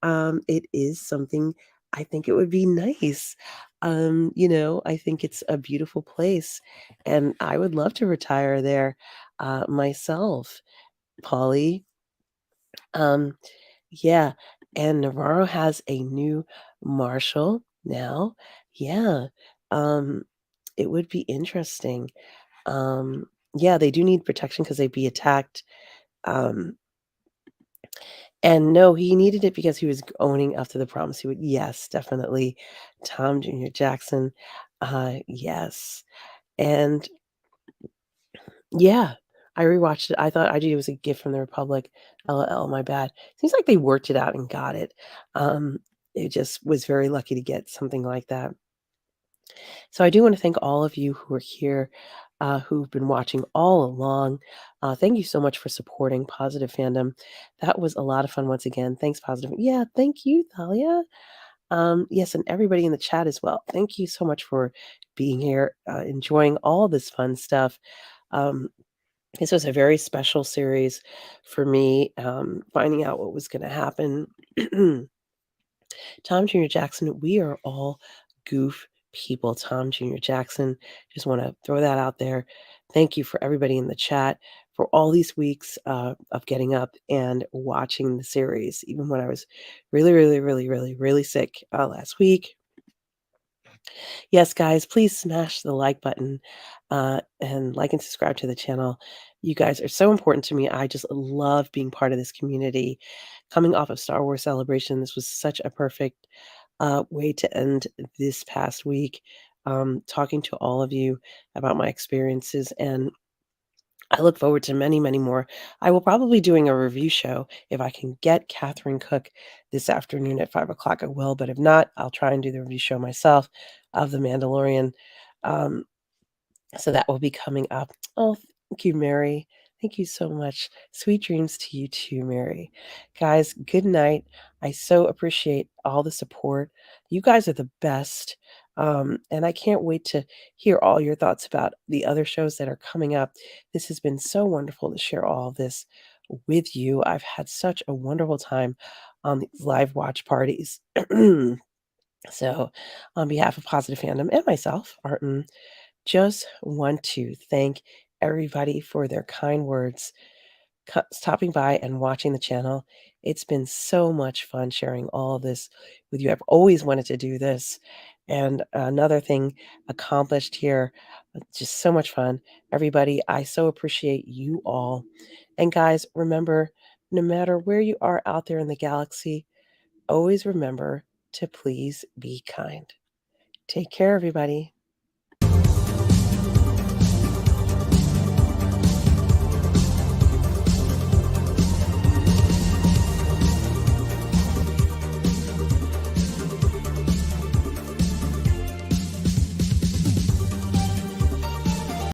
It is something I think it would be nice. I think it's a beautiful place, and I would love to retire there myself, Polly. Um, yeah, and Navarro has a new marshal now. Yeah, um, it would be interesting. Um, yeah, they do need protection because 'cause they'd be attacked. Um, and no, he needed it because he was owning up to the promise. He would, yes, definitely. Tom Jr. Jackson, yes. And yeah, I rewatched it. I thought IG was a gift from the Republic. LOL, my bad. Seems like they worked it out and got it. Um, it just was very lucky to get something like that. So I do want to thank all of you who are here, who've been watching all along. Thank you so much for supporting Positive Fandom. That was a lot of fun once again. Thanks, Positive. Yeah, thank you, Thalia. Yes, and everybody in the chat as well. Thank you so much for being here, enjoying all this fun stuff. Um, this was a very special series for me, finding out what was going to happen. Tom Jr. Jackson, we are all goof people. Tom Jr. Jackson, just want to throw that out there. Thank you for everybody in the chat for all these weeks of getting up and watching the series, even when I was really, really, really, really, really sick last week. Yes, guys, please smash the like button and like and subscribe to the channel. You guys are so important to me. I just love being part of this community. Coming off of Star Wars Celebration, this was such a perfect way to end this past week. Talking to all of you about my experiences, and I look forward to many, many more. I will probably doing a review show if I can get Catherine Cook this afternoon at 5 o'clock. I will, but if not, I'll try and do the review show myself of The Mandalorian. Um, so that will be coming up. Oh, thank you, Mary. Thank you so much. Sweet dreams to you too, Mary. Guys, good night. I so appreciate all the support. You guys are the best. And I can't wait to hear all your thoughts about the other shows that are coming up. This has been so wonderful to share all of this with you. I've had such a wonderful time on these live watch parties. So, on behalf of Positive Fandom and myself, Arden, just want to thank everybody for their kind words, stopping by and watching the channel. It's been so much fun sharing all of this with you. I've always wanted to do this. And another thing accomplished here, just so much fun. Everybody, I so appreciate you all. And guys, remember, no matter where you are out there in the galaxy, always remember to please be kind. Take care, everybody.